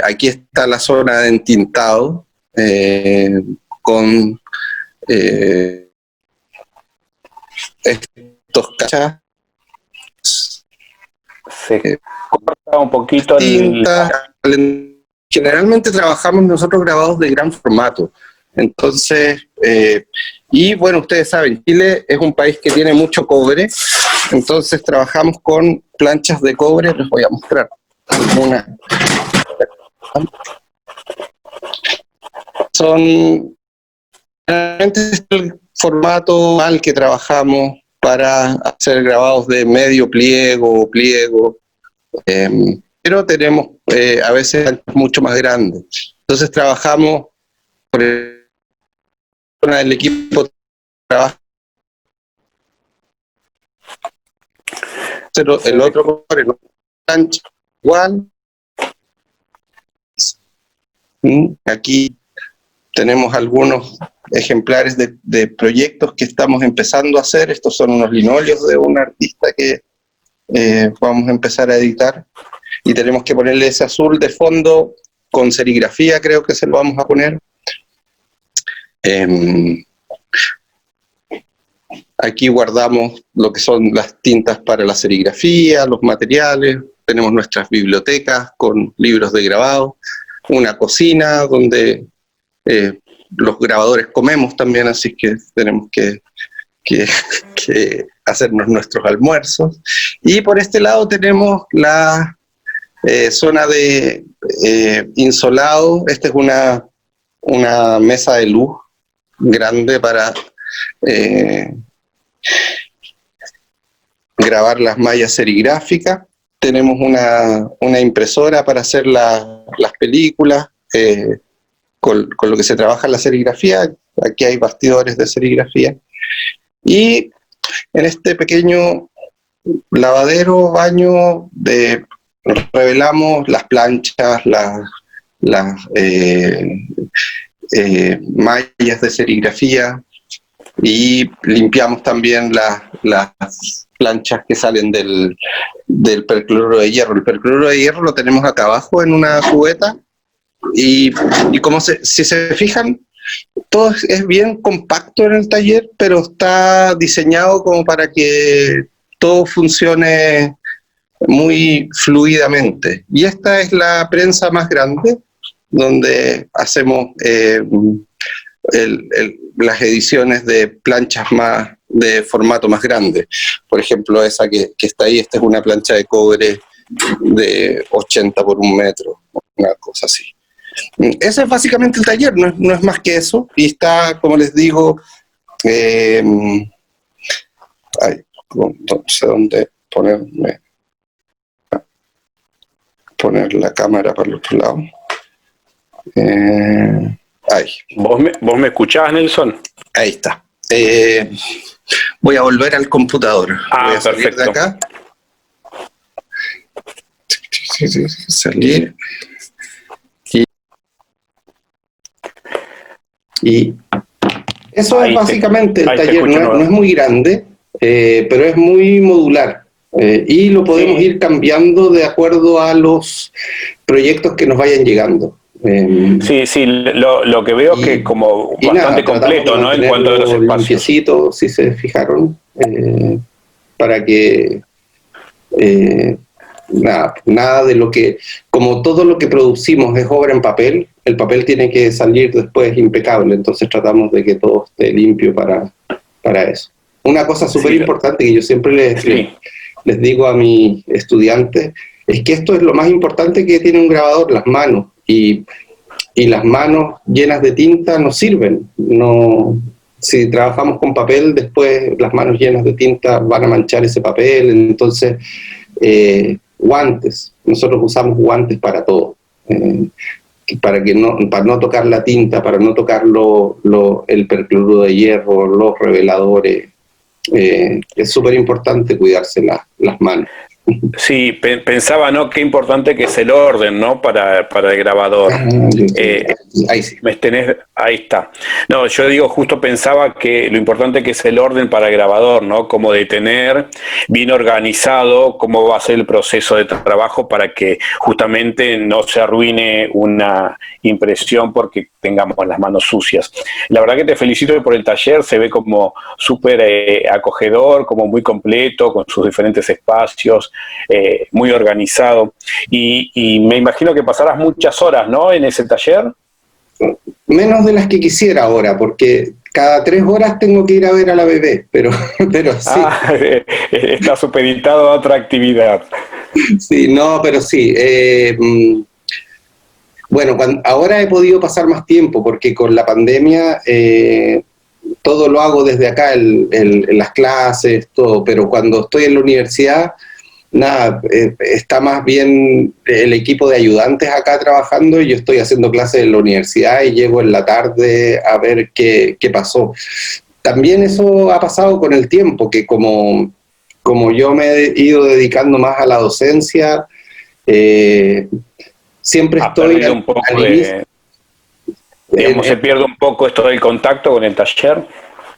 Aquí está la zona de entintado con estos cachas. Se corta un poquito tinta. Generalmente trabajamos nosotros grabados de gran formato. Entonces, y bueno, ustedes saben, Chile es un país que tiene mucho cobre, entonces trabajamos con planchas de cobre. Les voy a mostrar una. Realmente es el formato al que trabajamos para hacer grabados de medio pliego o pliego, pero tenemos a veces mucho más grandes. Entonces trabajamos por el equipo trabaja el otro color en plancha igual. Aquí tenemos algunos ejemplares de proyectos que estamos empezando a hacer. Estos son unos linoleos de un artista que vamos a empezar a editar, y tenemos que ponerle ese azul de fondo con serigrafía, creo que se lo vamos a poner. Aquí guardamos lo que son las tintas para la serigrafía, los materiales. Tenemos nuestras bibliotecas con libros de grabado, una cocina donde los grabadores comemos también, así que tenemos que hacernos nuestros almuerzos. Y por este lado tenemos la zona de insolado. Esta es una mesa de luz grande para grabar las mallas serigráficas. Tenemos una impresora para hacer las películas, con lo que se trabaja en la serigrafía. Aquí hay bastidores de serigrafía. Y en este pequeño lavadero, baño, revelamos las planchas, las mallas de serigrafía, y limpiamos también las planchas que salen del percloruro de hierro. El percloruro de hierro lo tenemos acá abajo en una cubeta, y como si se fijan, todo es bien compacto en el taller, pero está diseñado como para que todo funcione muy fluidamente. Y esta es la prensa más grande, donde hacemos las ediciones de planchas más de formato más grande. Por ejemplo, esa que está ahí, esta es una plancha de cobre de 80 por 1 metro, una cosa así. Ese es básicamente el taller, no es más que eso, y está, como les digo, no sé dónde poner la cámara para el otro lado. Ahí. ¿Vos me escuchás, Nelson? Ahí está. Voy a volver al computador. Voy a salir perfecto. de acá. Salir. Y eso es básicamente el taller. No es muy grande, pero es muy modular. Y lo podemos ir cambiando de acuerdo a los proyectos que nos vayan llegando. Sí, lo que veo es que como bastante completo, ¿no? En cuanto a los espacios. Si se fijaron, para que nada de lo que, como todo lo que producimos es obra en papel, el papel tiene que salir después impecable, entonces tratamos de que todo esté limpio para eso. Una cosa súper importante que yo siempre les digo a mis estudiantes es que esto es lo más importante que tiene un grabador, las manos, y las manos llenas de tinta no sirven. Si trabajamos con papel, después las manos llenas de tinta van a manchar ese papel. Entonces, guantes, nosotros usamos guantes para todo, para no tocar la tinta, para no tocar el percloruro de hierro, los reveladores. Es súper importante cuidarse las manos. Sí, pensaba, ¿no? Qué importante que es el orden, ¿no? Para el grabador. Ahí sí. Ahí está. No, yo digo, justo pensaba que lo importante que es el orden para el grabador, ¿no? Como de tener bien organizado cómo va a ser el proceso de trabajo para que justamente no se arruine una impresión porque tengamos las manos sucias. La verdad que te felicito por el taller, se ve como súper acogedor, como muy completo, con sus diferentes espacios. Muy organizado y me imagino que pasarás muchas horas, ¿no? En ese taller. Menos de las que quisiera ahora, porque cada 3 horas tengo que ir a ver a la bebé, pero sí. Está supeditado a otra actividad. Sí, no, pero sí. Bueno, ahora he podido pasar más tiempo, porque con la pandemia todo lo hago desde acá, en las clases, todo, pero cuando estoy en la universidad, está más bien el equipo de ayudantes acá trabajando y yo estoy haciendo clases en la universidad y llego en la tarde a ver qué pasó. También eso ha pasado con el tiempo, que como yo me he ido dedicando más a la docencia, siempre estoy un poco se pierde un poco esto del contacto con el taller.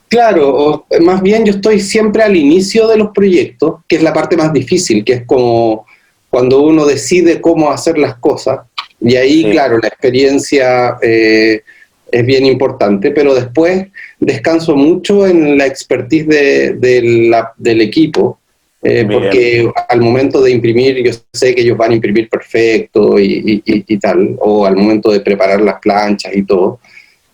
Claro, más bien yo estoy siempre al inicio de los proyectos, que es la parte más difícil, que es como cuando uno decide cómo hacer las cosas, y ahí, claro, la experiencia es bien importante, pero después descanso mucho en la expertise del equipo, porque al momento de imprimir, yo sé que ellos van a imprimir perfecto y tal, o al momento de preparar las planchas y todo.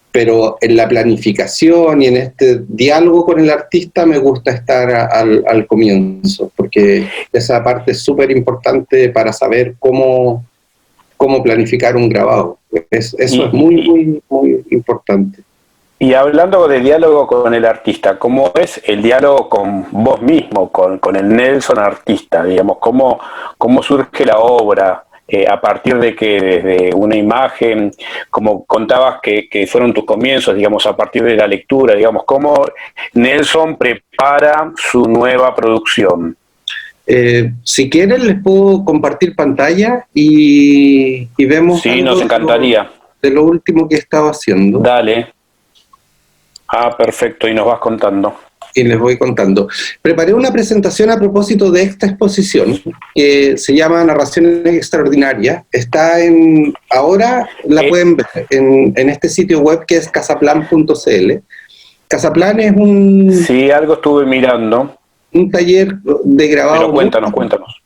Pero en la planificación y en este diálogo con el artista me gusta estar al comienzo, porque esa parte es súper importante para saber cómo planificar un grabado. Eso es muy, muy importante. Y hablando de diálogo con el artista, ¿cómo es el diálogo con vos mismo, con el Nelson artista? Digamos, ¿cómo surge la obra? A partir de que desde una imagen, como contabas que fueron tus comienzos, digamos, a partir de la lectura, digamos, ¿cómo Nelson prepara su nueva producción? Si quieren les puedo compartir pantalla y vemos. Sí, nos encantaría. De lo último que he estado haciendo. Dale. Perfecto, y nos vas contando. Y les voy contando. Preparé una presentación a propósito de esta exposición que se llama Narraciones Extraordinarias. Ahora la pueden ver en este sitio web que es casaplan.cl. Casaplan es Sí, algo estuve mirando. Un taller de grabado. Pero cuéntanos.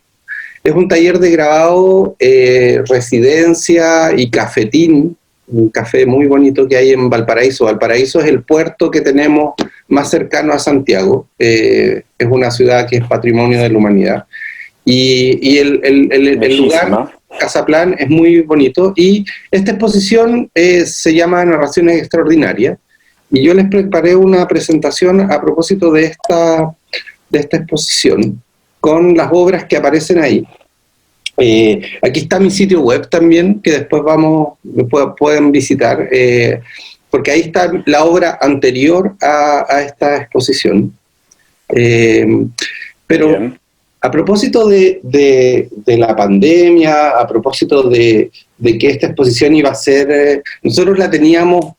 Es un taller de grabado, residencia y cafetín un café muy bonito que hay en Valparaíso. Valparaíso es el puerto que tenemos más cercano a Santiago. Es una ciudad que es patrimonio de la humanidad. Y el lugar, Casaplan, es muy bonito. Y esta exposición se llama Narraciones Extraordinarias. Y yo les preparé una presentación a propósito de esta exposición, con las obras que aparecen ahí. Aquí está mi sitio web también, que después pueden visitar, porque ahí está la obra anterior a esta exposición. Pero bien, a propósito de la pandemia, a propósito de que esta exposición iba a ser, nosotros la teníamos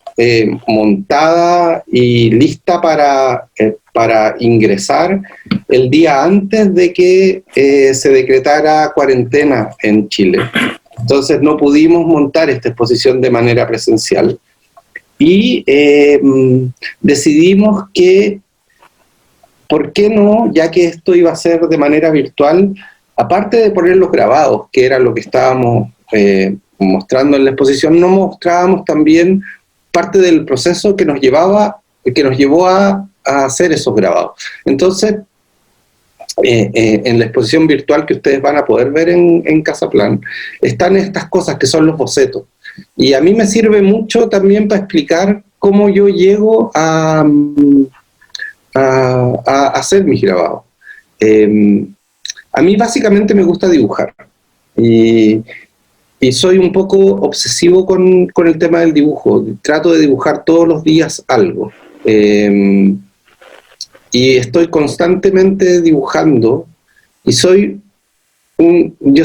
montada y lista para ingresar el día antes de que se decretara cuarentena en Chile. Entonces no pudimos montar esta exposición de manera presencial y decidimos que, ¿por qué no? Ya que esto iba a ser de manera virtual, aparte de poner los grabados, que era lo que estábamos mostrando en la exposición, no mostrábamos también parte del proceso que nos llevó a hacer esos grabados. Entonces, en la exposición virtual que ustedes van a poder ver en Casaplan, están estas cosas que son los bocetos. Y a mí me sirve mucho también para explicar cómo yo llego a hacer mis grabados. A mí básicamente me gusta dibujar. Y soy un poco obsesivo con el tema del dibujo. Trato de dibujar todos los días algo. Y estoy constantemente dibujando. Y yo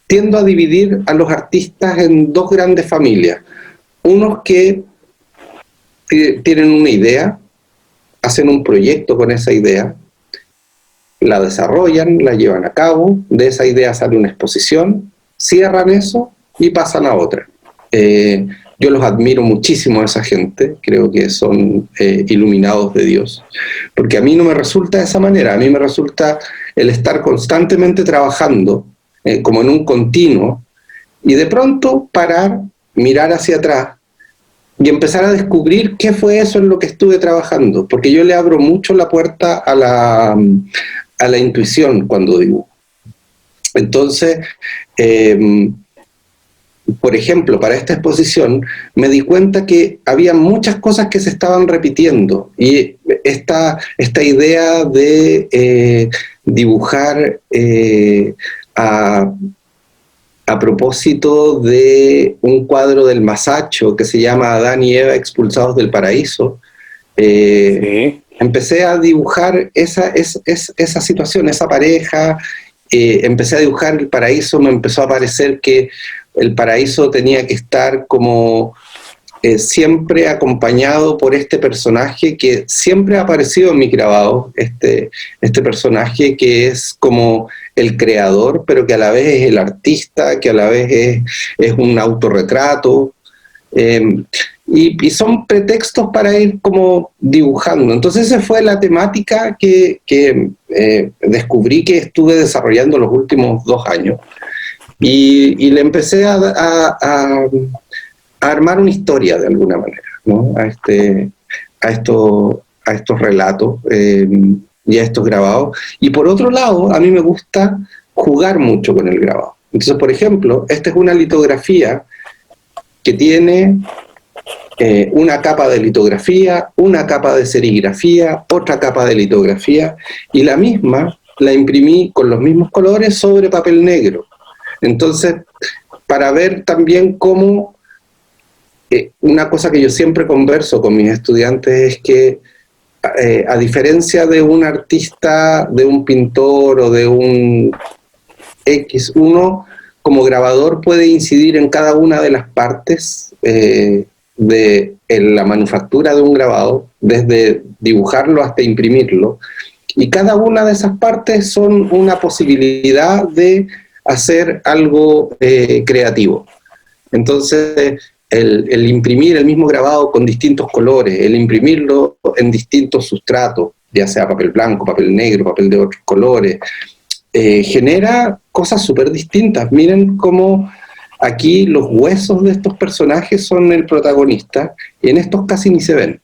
tiendo a dividir a los artistas en dos grandes familias. Unos que tienen una idea, hacen un proyecto con esa idea, la desarrollan, la llevan a cabo, de esa idea sale una exposición, cierran eso y pasan a otra. Yo los admiro muchísimo a esa gente, creo que son iluminados de Dios, porque a mí no me resulta de esa manera, a mí me resulta el estar constantemente trabajando como en un continuo y de pronto parar, mirar hacia atrás y empezar a descubrir qué fue eso en lo que estuve trabajando, porque yo le abro mucho la puerta a la intuición cuando dibujo. Entonces, por ejemplo, para esta exposición me di cuenta que había muchas cosas que se estaban repitiendo y esta idea de dibujar a propósito de un cuadro del Masaccio que se llama Adán y Eva expulsados del paraíso, sí. Empecé a dibujar esa situación, esa pareja. Empecé a dibujar el paraíso, me empezó a parecer que el paraíso tenía que estar como siempre acompañado por este personaje que siempre ha aparecido en mis grabados, este personaje que es como el creador, pero que a la vez es el artista, que a la vez es un autorretrato, y son pretextos para ir como dibujando. Entonces esa fue la temática que descubrí que estuve desarrollando los últimos 2 años, y le empecé a armar una historia de alguna manera, ¿no? a estos relatos y a estos grabados. Y por otro lado, a mí me gusta jugar mucho con el grabado. Entonces, por ejemplo, esta es una litografía que tiene una capa de litografía, una capa de serigrafía, otra capa de litografía, y la misma la imprimí con los mismos colores sobre papel negro. Entonces, para ver también cómo, una cosa que yo siempre converso con mis estudiantes es que, a diferencia de un artista, de un pintor o de un X, uno como grabador puede incidir en cada una de las partes en la manufactura de un grabado, desde dibujarlo hasta imprimirlo, y cada una de esas partes son una posibilidad de hacer algo creativo. Entonces, el imprimir el mismo grabado con distintos colores, el imprimirlo en distintos sustratos, ya sea papel blanco, papel negro, papel de otros colores, genera cosas súper distintas. Miren cómo aquí los huesos de estos personajes son el protagonista, y en estos casi ni se ven.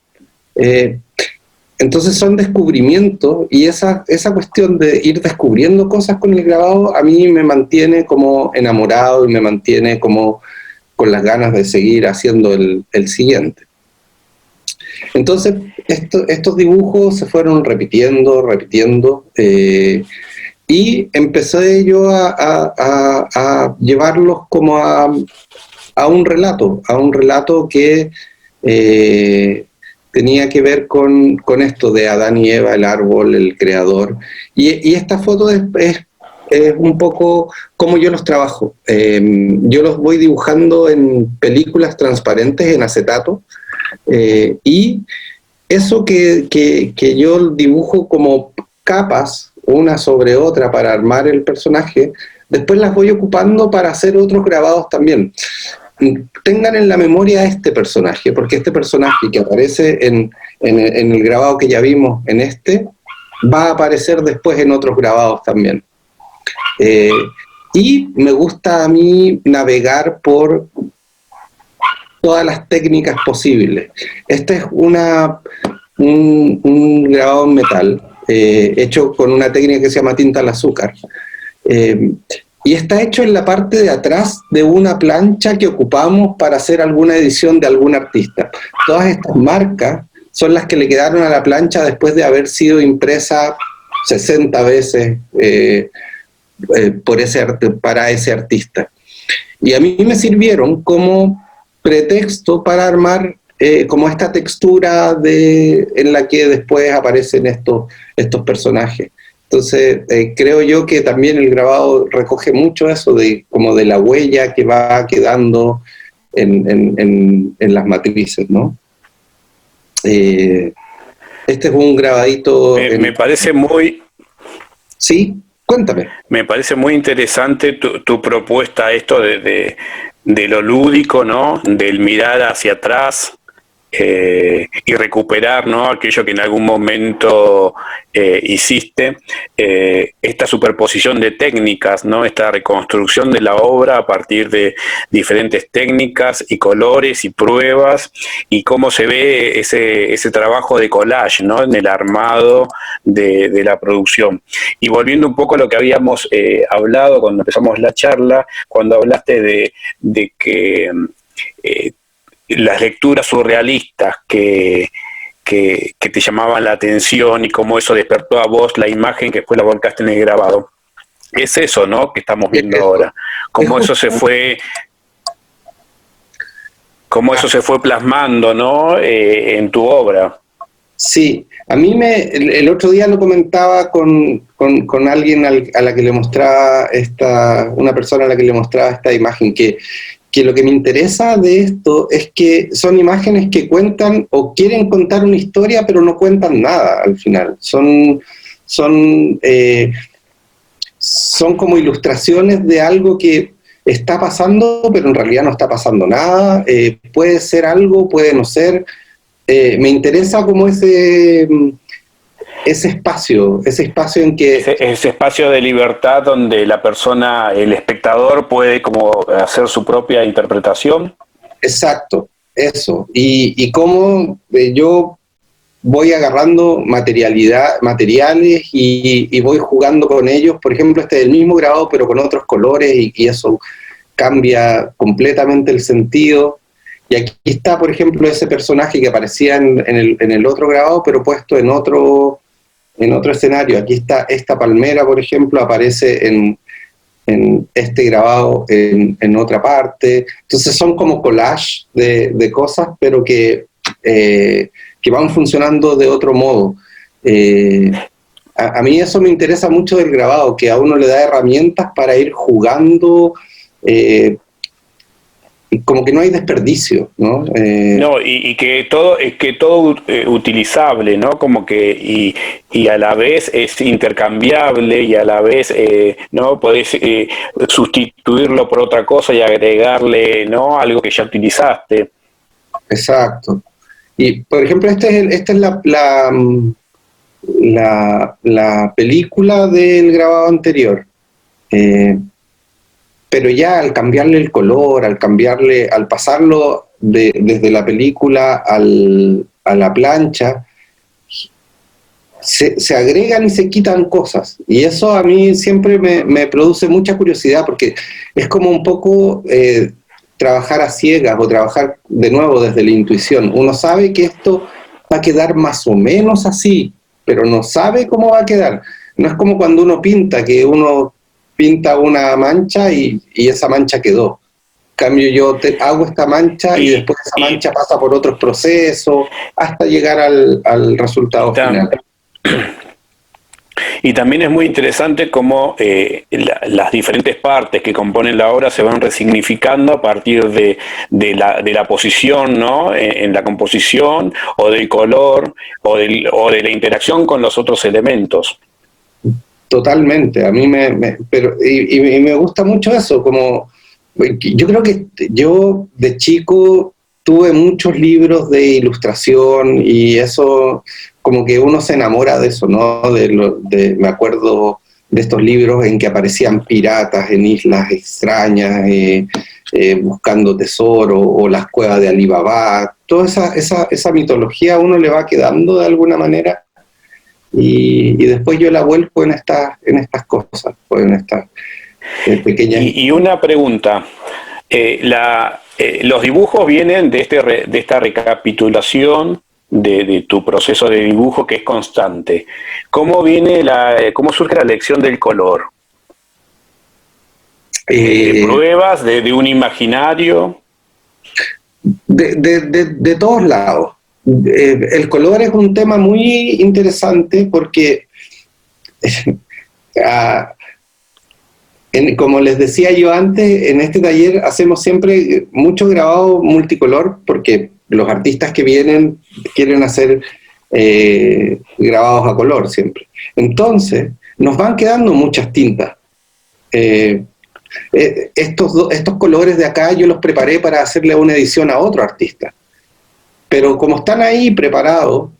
Entonces son descubrimientos, y esa cuestión de ir descubriendo cosas con el grabado a mí me mantiene como enamorado y me mantiene como con las ganas de seguir haciendo el siguiente. Entonces estos dibujos se fueron repitiendo, y empecé yo a llevarlos como a un relato que tenía que ver con esto de Adán y Eva, el árbol, el creador, y esta foto es un poco como yo los trabajo. Yo los voy dibujando en películas transparentes, en acetato, y eso que yo dibujo como capas, una sobre otra para armar el personaje, después las voy ocupando para hacer otros grabados también. Tengan en la memoria este personaje, porque este personaje que aparece en el grabado que ya vimos va a aparecer después en otros grabados también. Y me gusta a mí navegar por todas las técnicas posibles. Este es un grabado en metal, hecho con una técnica que se llama tinta al azúcar. Y está hecho en la parte de atrás de una plancha que ocupamos para hacer alguna edición de algún artista. Todas estas marcas son las que le quedaron a la plancha después de haber sido impresa 60 veces para ese artista. Y a mí me sirvieron como pretexto para armar como esta textura en la que después aparecen estos personajes. Entonces, creo yo que también el grabado recoge mucho eso como de la huella que va quedando en las matrices, ¿no? Este es un grabadito... Me parece muy... Sí, cuéntame. Me parece muy interesante tu propuesta, esto de lo lúdico, ¿no? Del mirar hacia atrás, y recuperar, ¿no?, aquello que en algún momento hiciste, esta superposición de técnicas, ¿no?, esta reconstrucción de la obra a partir de diferentes técnicas y colores y pruebas, y cómo se ve ese trabajo de collage, ¿no?, en el armado de la producción. Y volviendo un poco a lo que habíamos hablado cuando empezamos la charla, cuando hablaste de que las lecturas surrealistas que te llamaban la atención y cómo eso despertó a vos la imagen que después la volcaste en el grabado. Es eso, ¿no?, que estamos viendo ahora. Cómo eso se fue plasmando, ¿no?, en tu obra. Sí, a mí el otro día lo comentaba con alguien a la que le mostraba una persona a la que le mostraba esta imagen, que lo que me interesa de esto es que son imágenes que cuentan o quieren contar una historia, pero no cuentan nada al final. Son como ilustraciones de algo que está pasando, pero en realidad no está pasando nada. Puede ser algo, puede no ser. Me interesa como ese espacio en que... Ese espacio de libertad donde la persona, el espectador, puede como hacer su propia interpretación. Exacto, eso. Y cómo yo voy agarrando materiales y voy jugando con ellos. Por ejemplo, este es el mismo grabado, pero con otros colores, y eso cambia completamente el sentido. Y aquí está, por ejemplo, ese personaje que aparecía en el otro grabado, pero puesto en otro escenario. Aquí está esta palmera, por ejemplo, aparece en este grabado en otra parte. Entonces son como collage de cosas, pero que van funcionando de otro modo. A mí eso me interesa mucho del grabado, que a uno le da herramientas para ir jugando, como que no hay desperdicio, ¿no? No, y que todo utilizable, ¿no? Como que y a la vez es intercambiable, y a la vez no podés sustituirlo por otra cosa y agregarle, ¿no?, algo que ya utilizaste. Exacto. Y por ejemplo, esta es la película del grabado anterior. pero ya al cambiarle el color, al pasarlo desde la película a la plancha, se agregan y se quitan cosas. Y eso a mí siempre me produce mucha curiosidad, porque es como un poco trabajar a ciegas o trabajar de nuevo desde la intuición. Uno sabe que esto va a quedar más o menos así, pero no sabe cómo va a quedar. No es como cuando uno pinta, que uno pinta una mancha y esa mancha quedó. En cambio, yo hago esta mancha y después esa mancha pasa por otros procesos hasta llegar al resultado final. Y también es muy interesante cómo las diferentes partes que componen la obra se van resignificando a partir de la posición, ¿no? En la composición, o del color, o de la interacción con los otros elementos. Totalmente, a mí me gusta mucho eso, como yo creo que yo de chico tuve muchos libros de ilustración y eso, como que uno se enamora de eso, ¿no? Me acuerdo de estos libros en que aparecían piratas en islas extrañas, buscando tesoro, o las cuevas de Alí Babá. Toda esa mitología a uno le va quedando de alguna manera, y después yo la vuelco en estas cosas, pues, en estas pequeñas... Y una pregunta, los dibujos vienen de esta recapitulación de tu proceso de dibujo, que es constante. ¿Cómo surge la elección del color? ¿Pruebas de un imaginario? De todos lados. El color es un tema muy interesante porque, como les decía yo antes, en este taller hacemos siempre mucho grabado multicolor, porque los artistas que vienen quieren hacer grabados a color siempre. Entonces, nos van quedando muchas tintas. Estos colores de acá yo los preparé para hacerle una edición a otro artista. Pero como están ahí preparados,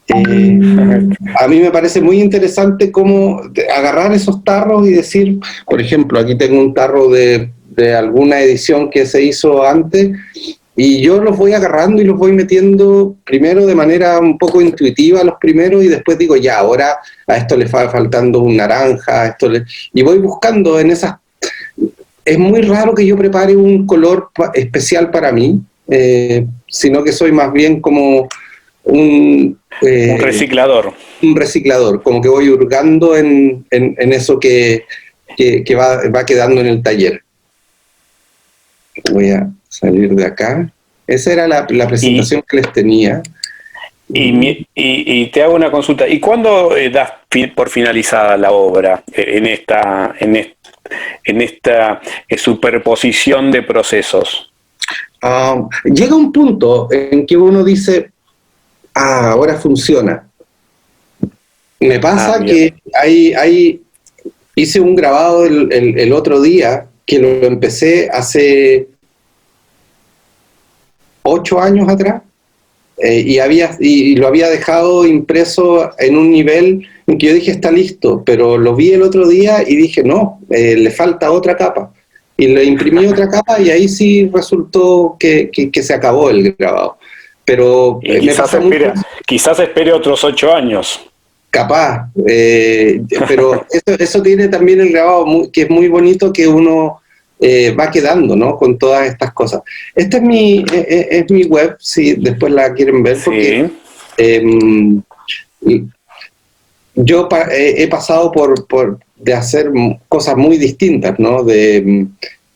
a mí me parece muy interesante cómo agarrar esos tarros y decir, por ejemplo, aquí tengo un tarro de alguna edición que se hizo antes, y yo los voy agarrando y los voy metiendo primero de manera un poco intuitiva, los primeros, y después digo, ya, ahora a esto le va faltando un naranja, y voy buscando en esas... Es muy raro que yo prepare un color especial para mí, sino que soy más bien como un reciclador. Un reciclador, como que voy hurgando en eso que va quedando en el taller. Voy a salir de acá. Esa era la presentación que les tenía. Y te hago una consulta. ¿Y cuándo das por finalizada la obra en esta superposición de procesos? Llega un punto en que uno dice, ahora funciona. Me pasa que hice un grabado el otro día, que lo empecé hace 8 años atrás, y lo había dejado impreso en un nivel en que yo dije, está listo, pero lo vi el otro día y dije, no, le falta otra capa. Y le imprimí otra capa, y ahí sí resultó que se acabó el grabado. Pero quizás espere otros 8 años. Capaz, pero eso tiene también el grabado, que es muy bonito, que uno va quedando, ¿no? Con todas estas cosas. Esta es mi web, si después la quieren ver, porque yo he pasado de hacer cosas muy distintas, ¿no? De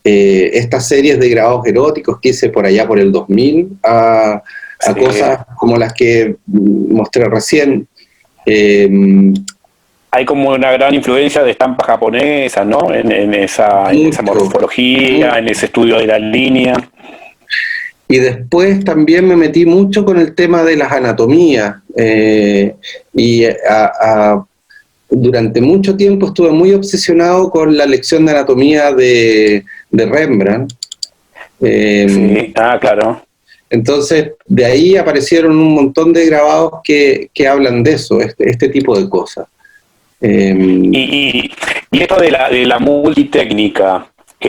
estas series de grabados eróticos que hice por allá por el 2000, a cosas como las que mostré recién. Hay como una gran influencia de estampa japonesa, ¿no? En esa morfología, en ese estudio de la línea. Y después también me metí mucho con el tema de las anatomías, y durante mucho tiempo estuve muy obsesionado con la lección de anatomía de Rembrandt. Claro. Entonces, de ahí aparecieron un montón de grabados que hablan de eso, este tipo de cosas. Y esto de la multitécnica,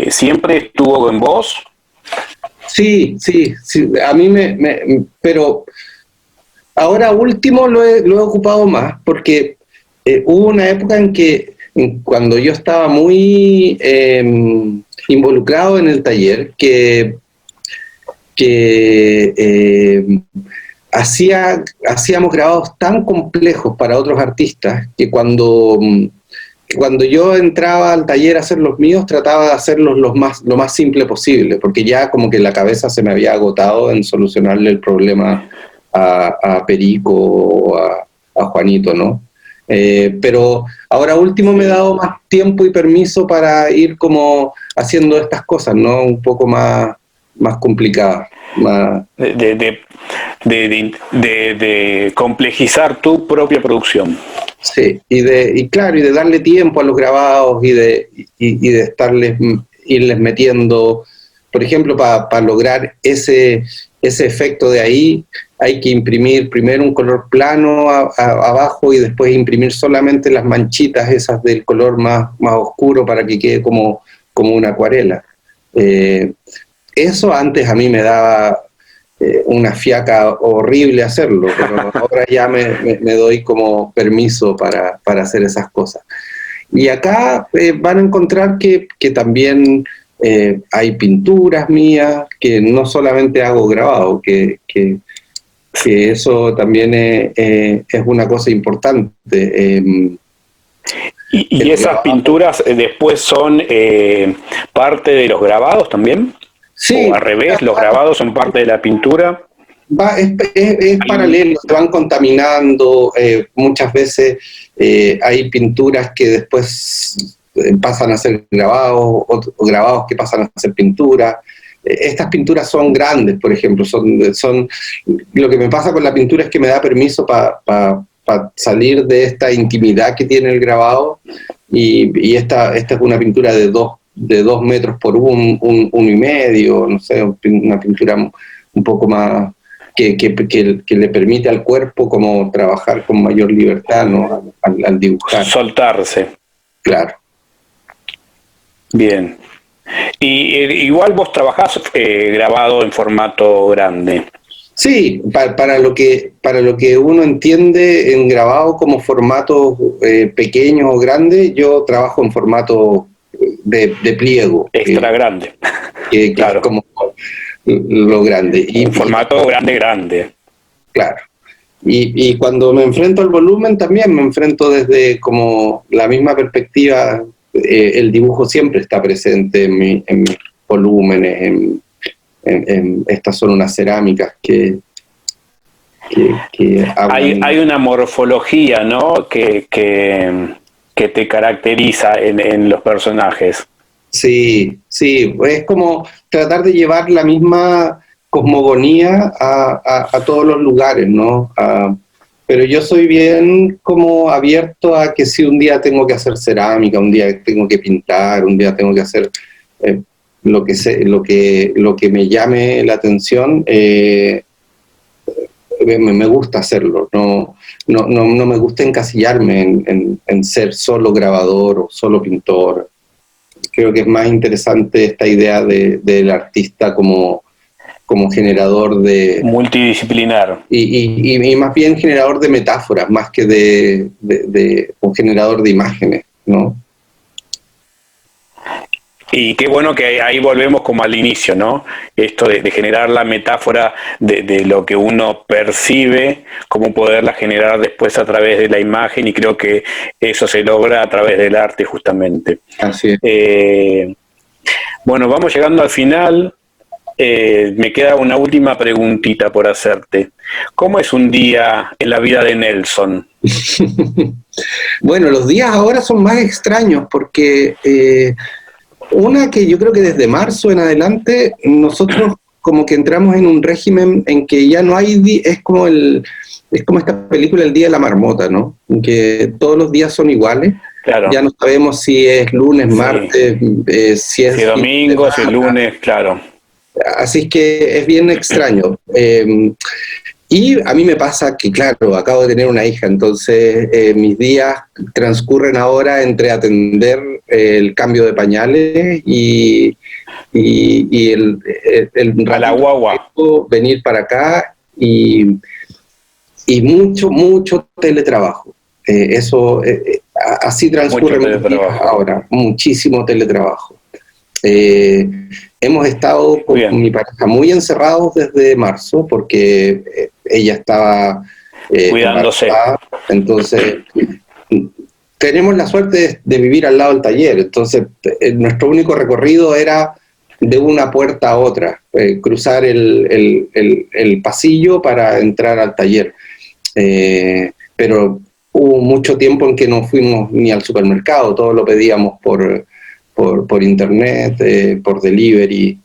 ¿Siempre estuvo en vos? Sí, a mí pero ahora último lo he ocupado más, porque hubo una época en que cuando yo estaba muy involucrado en el taller, que hacíamos grabados tan complejos para otros artistas que cuando yo entraba al taller a hacer los míos, trataba de hacerlos lo más simple posible, porque ya como que la cabeza se me había agotado en solucionarle el problema a Perico o a Juanito, ¿no? Pero ahora último me he dado más tiempo y permiso para ir como haciendo estas cosas, ¿no? Un poco más complicadas. Más... De complejizar tu propia producción. Sí, y de darle tiempo a los grabados y de irles metiendo, por ejemplo, para lograr ese efecto de ahí, hay que imprimir primero un color plano abajo y después imprimir solamente las manchitas esas del color más oscuro para que quede como una acuarela. Eso antes a mí me daba una fiaca horrible hacerlo, pero ahora ya me doy como permiso para hacer esas cosas. Y acá van a encontrar que también hay pinturas mías, que no solamente hago grabado, que eso también es una cosa importante. ¿Y esas pinturas después son parte de los grabados también? Sí. ¿O al revés, los grabados son parte de la pintura? Es paralelo, se van contaminando. Muchas veces hay pinturas que después pasan a ser grabados, o grabados que pasan a ser pintura. Estas pinturas son grandes, por ejemplo. Son lo que me pasa con la pintura es que me da permiso para salir de esta intimidad que tiene el grabado, y esta es una pintura de 2 metros por 1,5, no sé, una pintura un poco más que le permite al cuerpo como trabajar con mayor libertad, ¿no? al dibujar. Soltarse. Claro. Bien. Y igual vos trabajás grabado en formato grande. Sí, para lo que uno entiende en grabado como formatos pequeños o grandes, yo trabajo en formato de pliego. Extra grande. Que claro. Es como lo grande. En formato grande. Claro. Y cuando me enfrento al volumen, también me enfrento desde como la misma perspectiva. El dibujo siempre está presente en mis volúmenes, estas son unas cerámicas que hay una morfología, ¿no? que te caracteriza en los personajes. Sí, es como tratar de llevar la misma cosmogonía a todos los lugares, ¿no? Pero yo soy bien como abierto a que si un día tengo que hacer cerámica, un día tengo que pintar, un día tengo que hacer lo que me llame la atención, me gusta hacerlo. No me gusta encasillarme en ser solo grabador o solo pintor. Creo que es más interesante esta idea del artista como generador de... multidisciplinar. Y más bien generador de metáforas, más que de un generador de imágenes, ¿no? Y qué bueno que ahí volvemos como al inicio, ¿no? Esto de generar la metáfora de lo que uno percibe, cómo poderla generar después a través de la imagen, y creo que eso se logra a través del arte justamente. Así es. Bueno, vamos llegando al final. Me queda una última preguntita por hacerte. ¿Cómo es un día en la vida de Nelson? Bueno, los días ahora son más extraños porque una que yo creo que desde marzo en adelante nosotros como que entramos en un régimen en que ya no hay es como esta película El Día de la Marmota, ¿no? En que todos los días son iguales. Claro. Ya no sabemos si es lunes, martes, si es domingo, si es lunes, claro. Así es que es bien extraño. Y a mí me pasa que, claro, acabo de tener una hija, entonces mis días transcurren ahora entre atender el cambio de pañales y el A la guagua. venir para acá y mucho teletrabajo. Así transcurre mis días ahora, muchísimo teletrabajo. Hemos estado con mi pareja muy encerrados desde marzo porque ella estaba cuidándose. Entonces, tenemos la suerte de vivir al lado del taller, entonces nuestro único recorrido era de una puerta a otra, cruzar el pasillo para entrar al taller. Pero hubo mucho tiempo en que no fuimos ni al supermercado, todo lo pedíamos por internet, por delivery.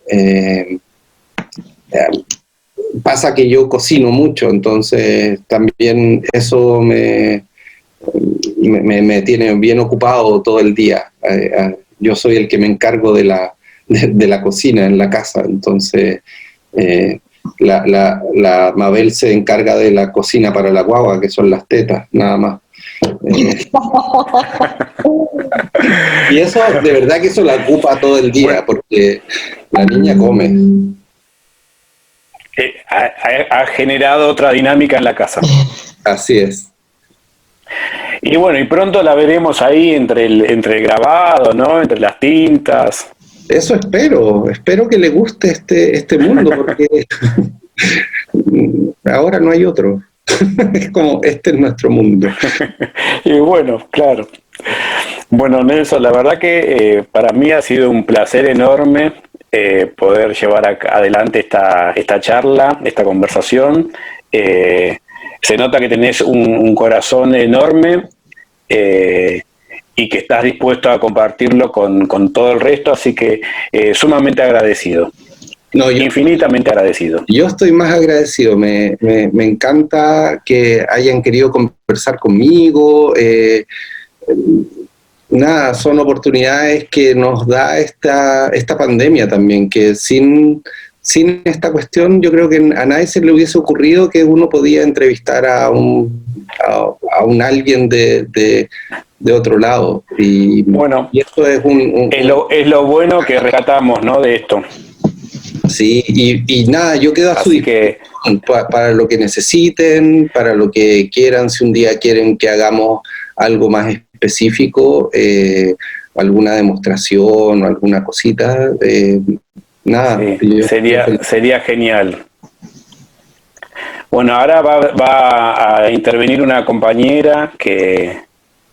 Pasa que yo cocino mucho, entonces también eso me tiene bien ocupado todo el día. Yo soy el que me encargo de la cocina en la casa, entonces la Mabel se encarga de la cocina para la guagua, que son las tetas, nada más. Y eso, de verdad que eso la ocupa todo el día, porque la niña come. Ha generado otra dinámica en la casa. Así es. Y bueno, y pronto la veremos ahí entre el grabado, ¿no? Entre las tintas. Eso espero que le guste este mundo, porque ahora no hay otro. Es como, este es nuestro mundo. Y bueno, claro. Bueno, Nelson, la verdad que para mí ha sido un placer enorme poder llevar adelante esta charla, esta conversación. Se nota que tenés un corazón enorme y que estás dispuesto a compartirlo con todo el resto, así que sumamente agradecido. Infinitamente agradecido. Yo estoy más agradecido, me encanta que hayan querido conversar conmigo. Nada, son oportunidades que nos da esta pandemia también, que sin esta cuestión yo creo que a nadie se le hubiese ocurrido que uno podía entrevistar a un alguien de otro lado. Y bueno, y esto es es lo bueno que rescatamos, ¿no?, de esto. Sí, y nada, yo quedo a su disposición para lo que necesiten, para lo que quieran, si un día quieren que hagamos algo más específico, alguna demostración o alguna cosita, nada. Sí, sería genial. Bueno, ahora va a intervenir una compañera que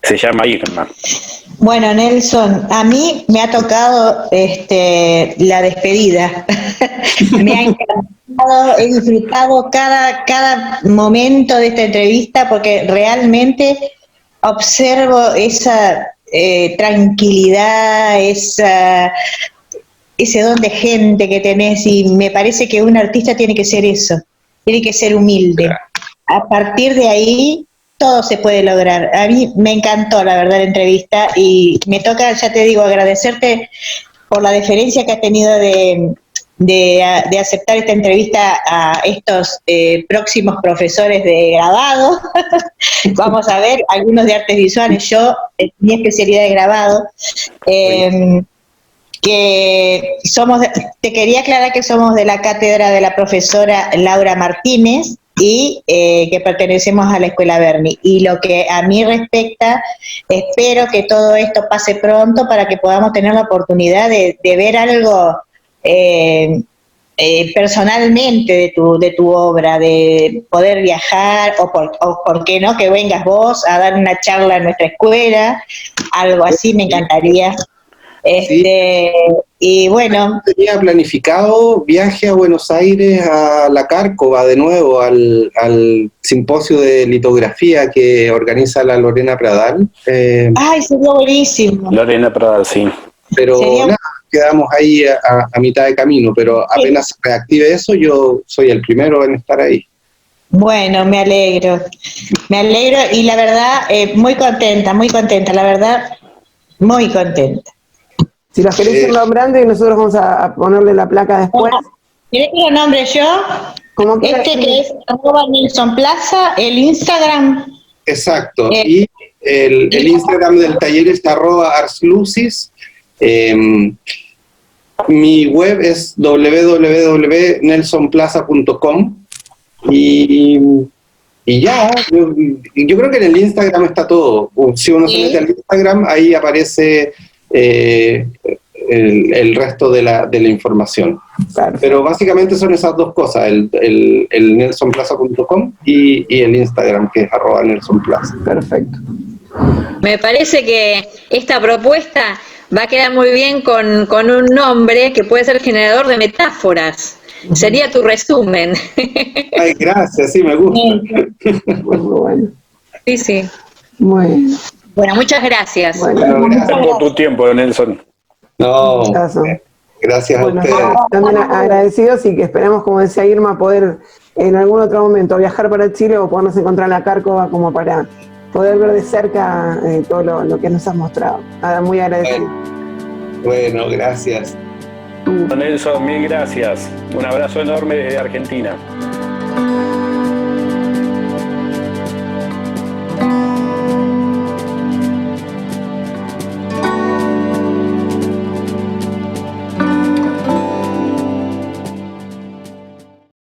se llama Irma. Bueno, Nelson, a mí me ha tocado la despedida. Me ha encantado, he disfrutado cada momento de esta entrevista porque realmente observo esa tranquilidad, ese don de gente que tenés, y me parece que un artista tiene que ser eso, tiene que ser humilde. A partir de ahí todo se puede lograr. A mí me encantó, la verdad, la entrevista, y me toca, ya te digo, agradecerte por la deferencia que has tenido de aceptar esta entrevista a estos próximos profesores de grabado. Vamos a ver, algunos de artes visuales, yo, mi especialidad de grabado, que te quería aclarar que somos de la cátedra de la profesora Laura Martínez, y que pertenecemos a la Escuela Berni. Y lo que a mí respecta, espero que todo esto pase pronto para que podamos tener la oportunidad de ver algo personalmente de tu obra, de poder viajar, o por qué no, que vengas vos a dar una charla en nuestra escuela, algo así me encantaría. Y bueno, tenía planificado viaje a Buenos Aires, a la Cárcova de nuevo, al simposio de litografía que organiza la Lorena Pradal. Ay, sería buenísimo. Lorena Pradal, sí. Pero nada, quedamos ahí a mitad de camino, pero apenas se reactive eso, yo soy el primero en estar ahí. Bueno, me alegro y la verdad, muy contenta, la verdad, muy contenta. Si los querés ir nombrando y nosotros vamos a ponerle la placa después. ¿Querés que lo nombre yo? Como que que es @Nelson Plaza, el Instagram. Exacto. Y el Instagram del taller es @arslucis. Mi web es www.nelsonplaza.com y ya, yo creo que en el Instagram está todo. Si uno se mete al Instagram, ahí aparece el resto de la información. Perfecto. Pero básicamente son esas dos cosas, el nelsonplaza.com y el Instagram, que es @nelsonplaza. Perfecto. Me parece que esta propuesta va a quedar muy bien con un nombre que puede ser generador de metáforas. Sería tu resumen. Ay, gracias, sí, me gusta. Muy bueno. Sí, sí. Bueno, muchas gracias. Bueno, Gracias por tu tiempo, Nelson. No, gracias a ustedes. También agradecidos y que esperemos, como decía Irma, poder en algún otro momento viajar para Chile o podernos encontrar en la Cárcova como para poder ver de cerca todo lo que nos has mostrado. Nada, muy agradecido. Bueno, gracias. Nelson, mil gracias. Un abrazo enorme desde Argentina.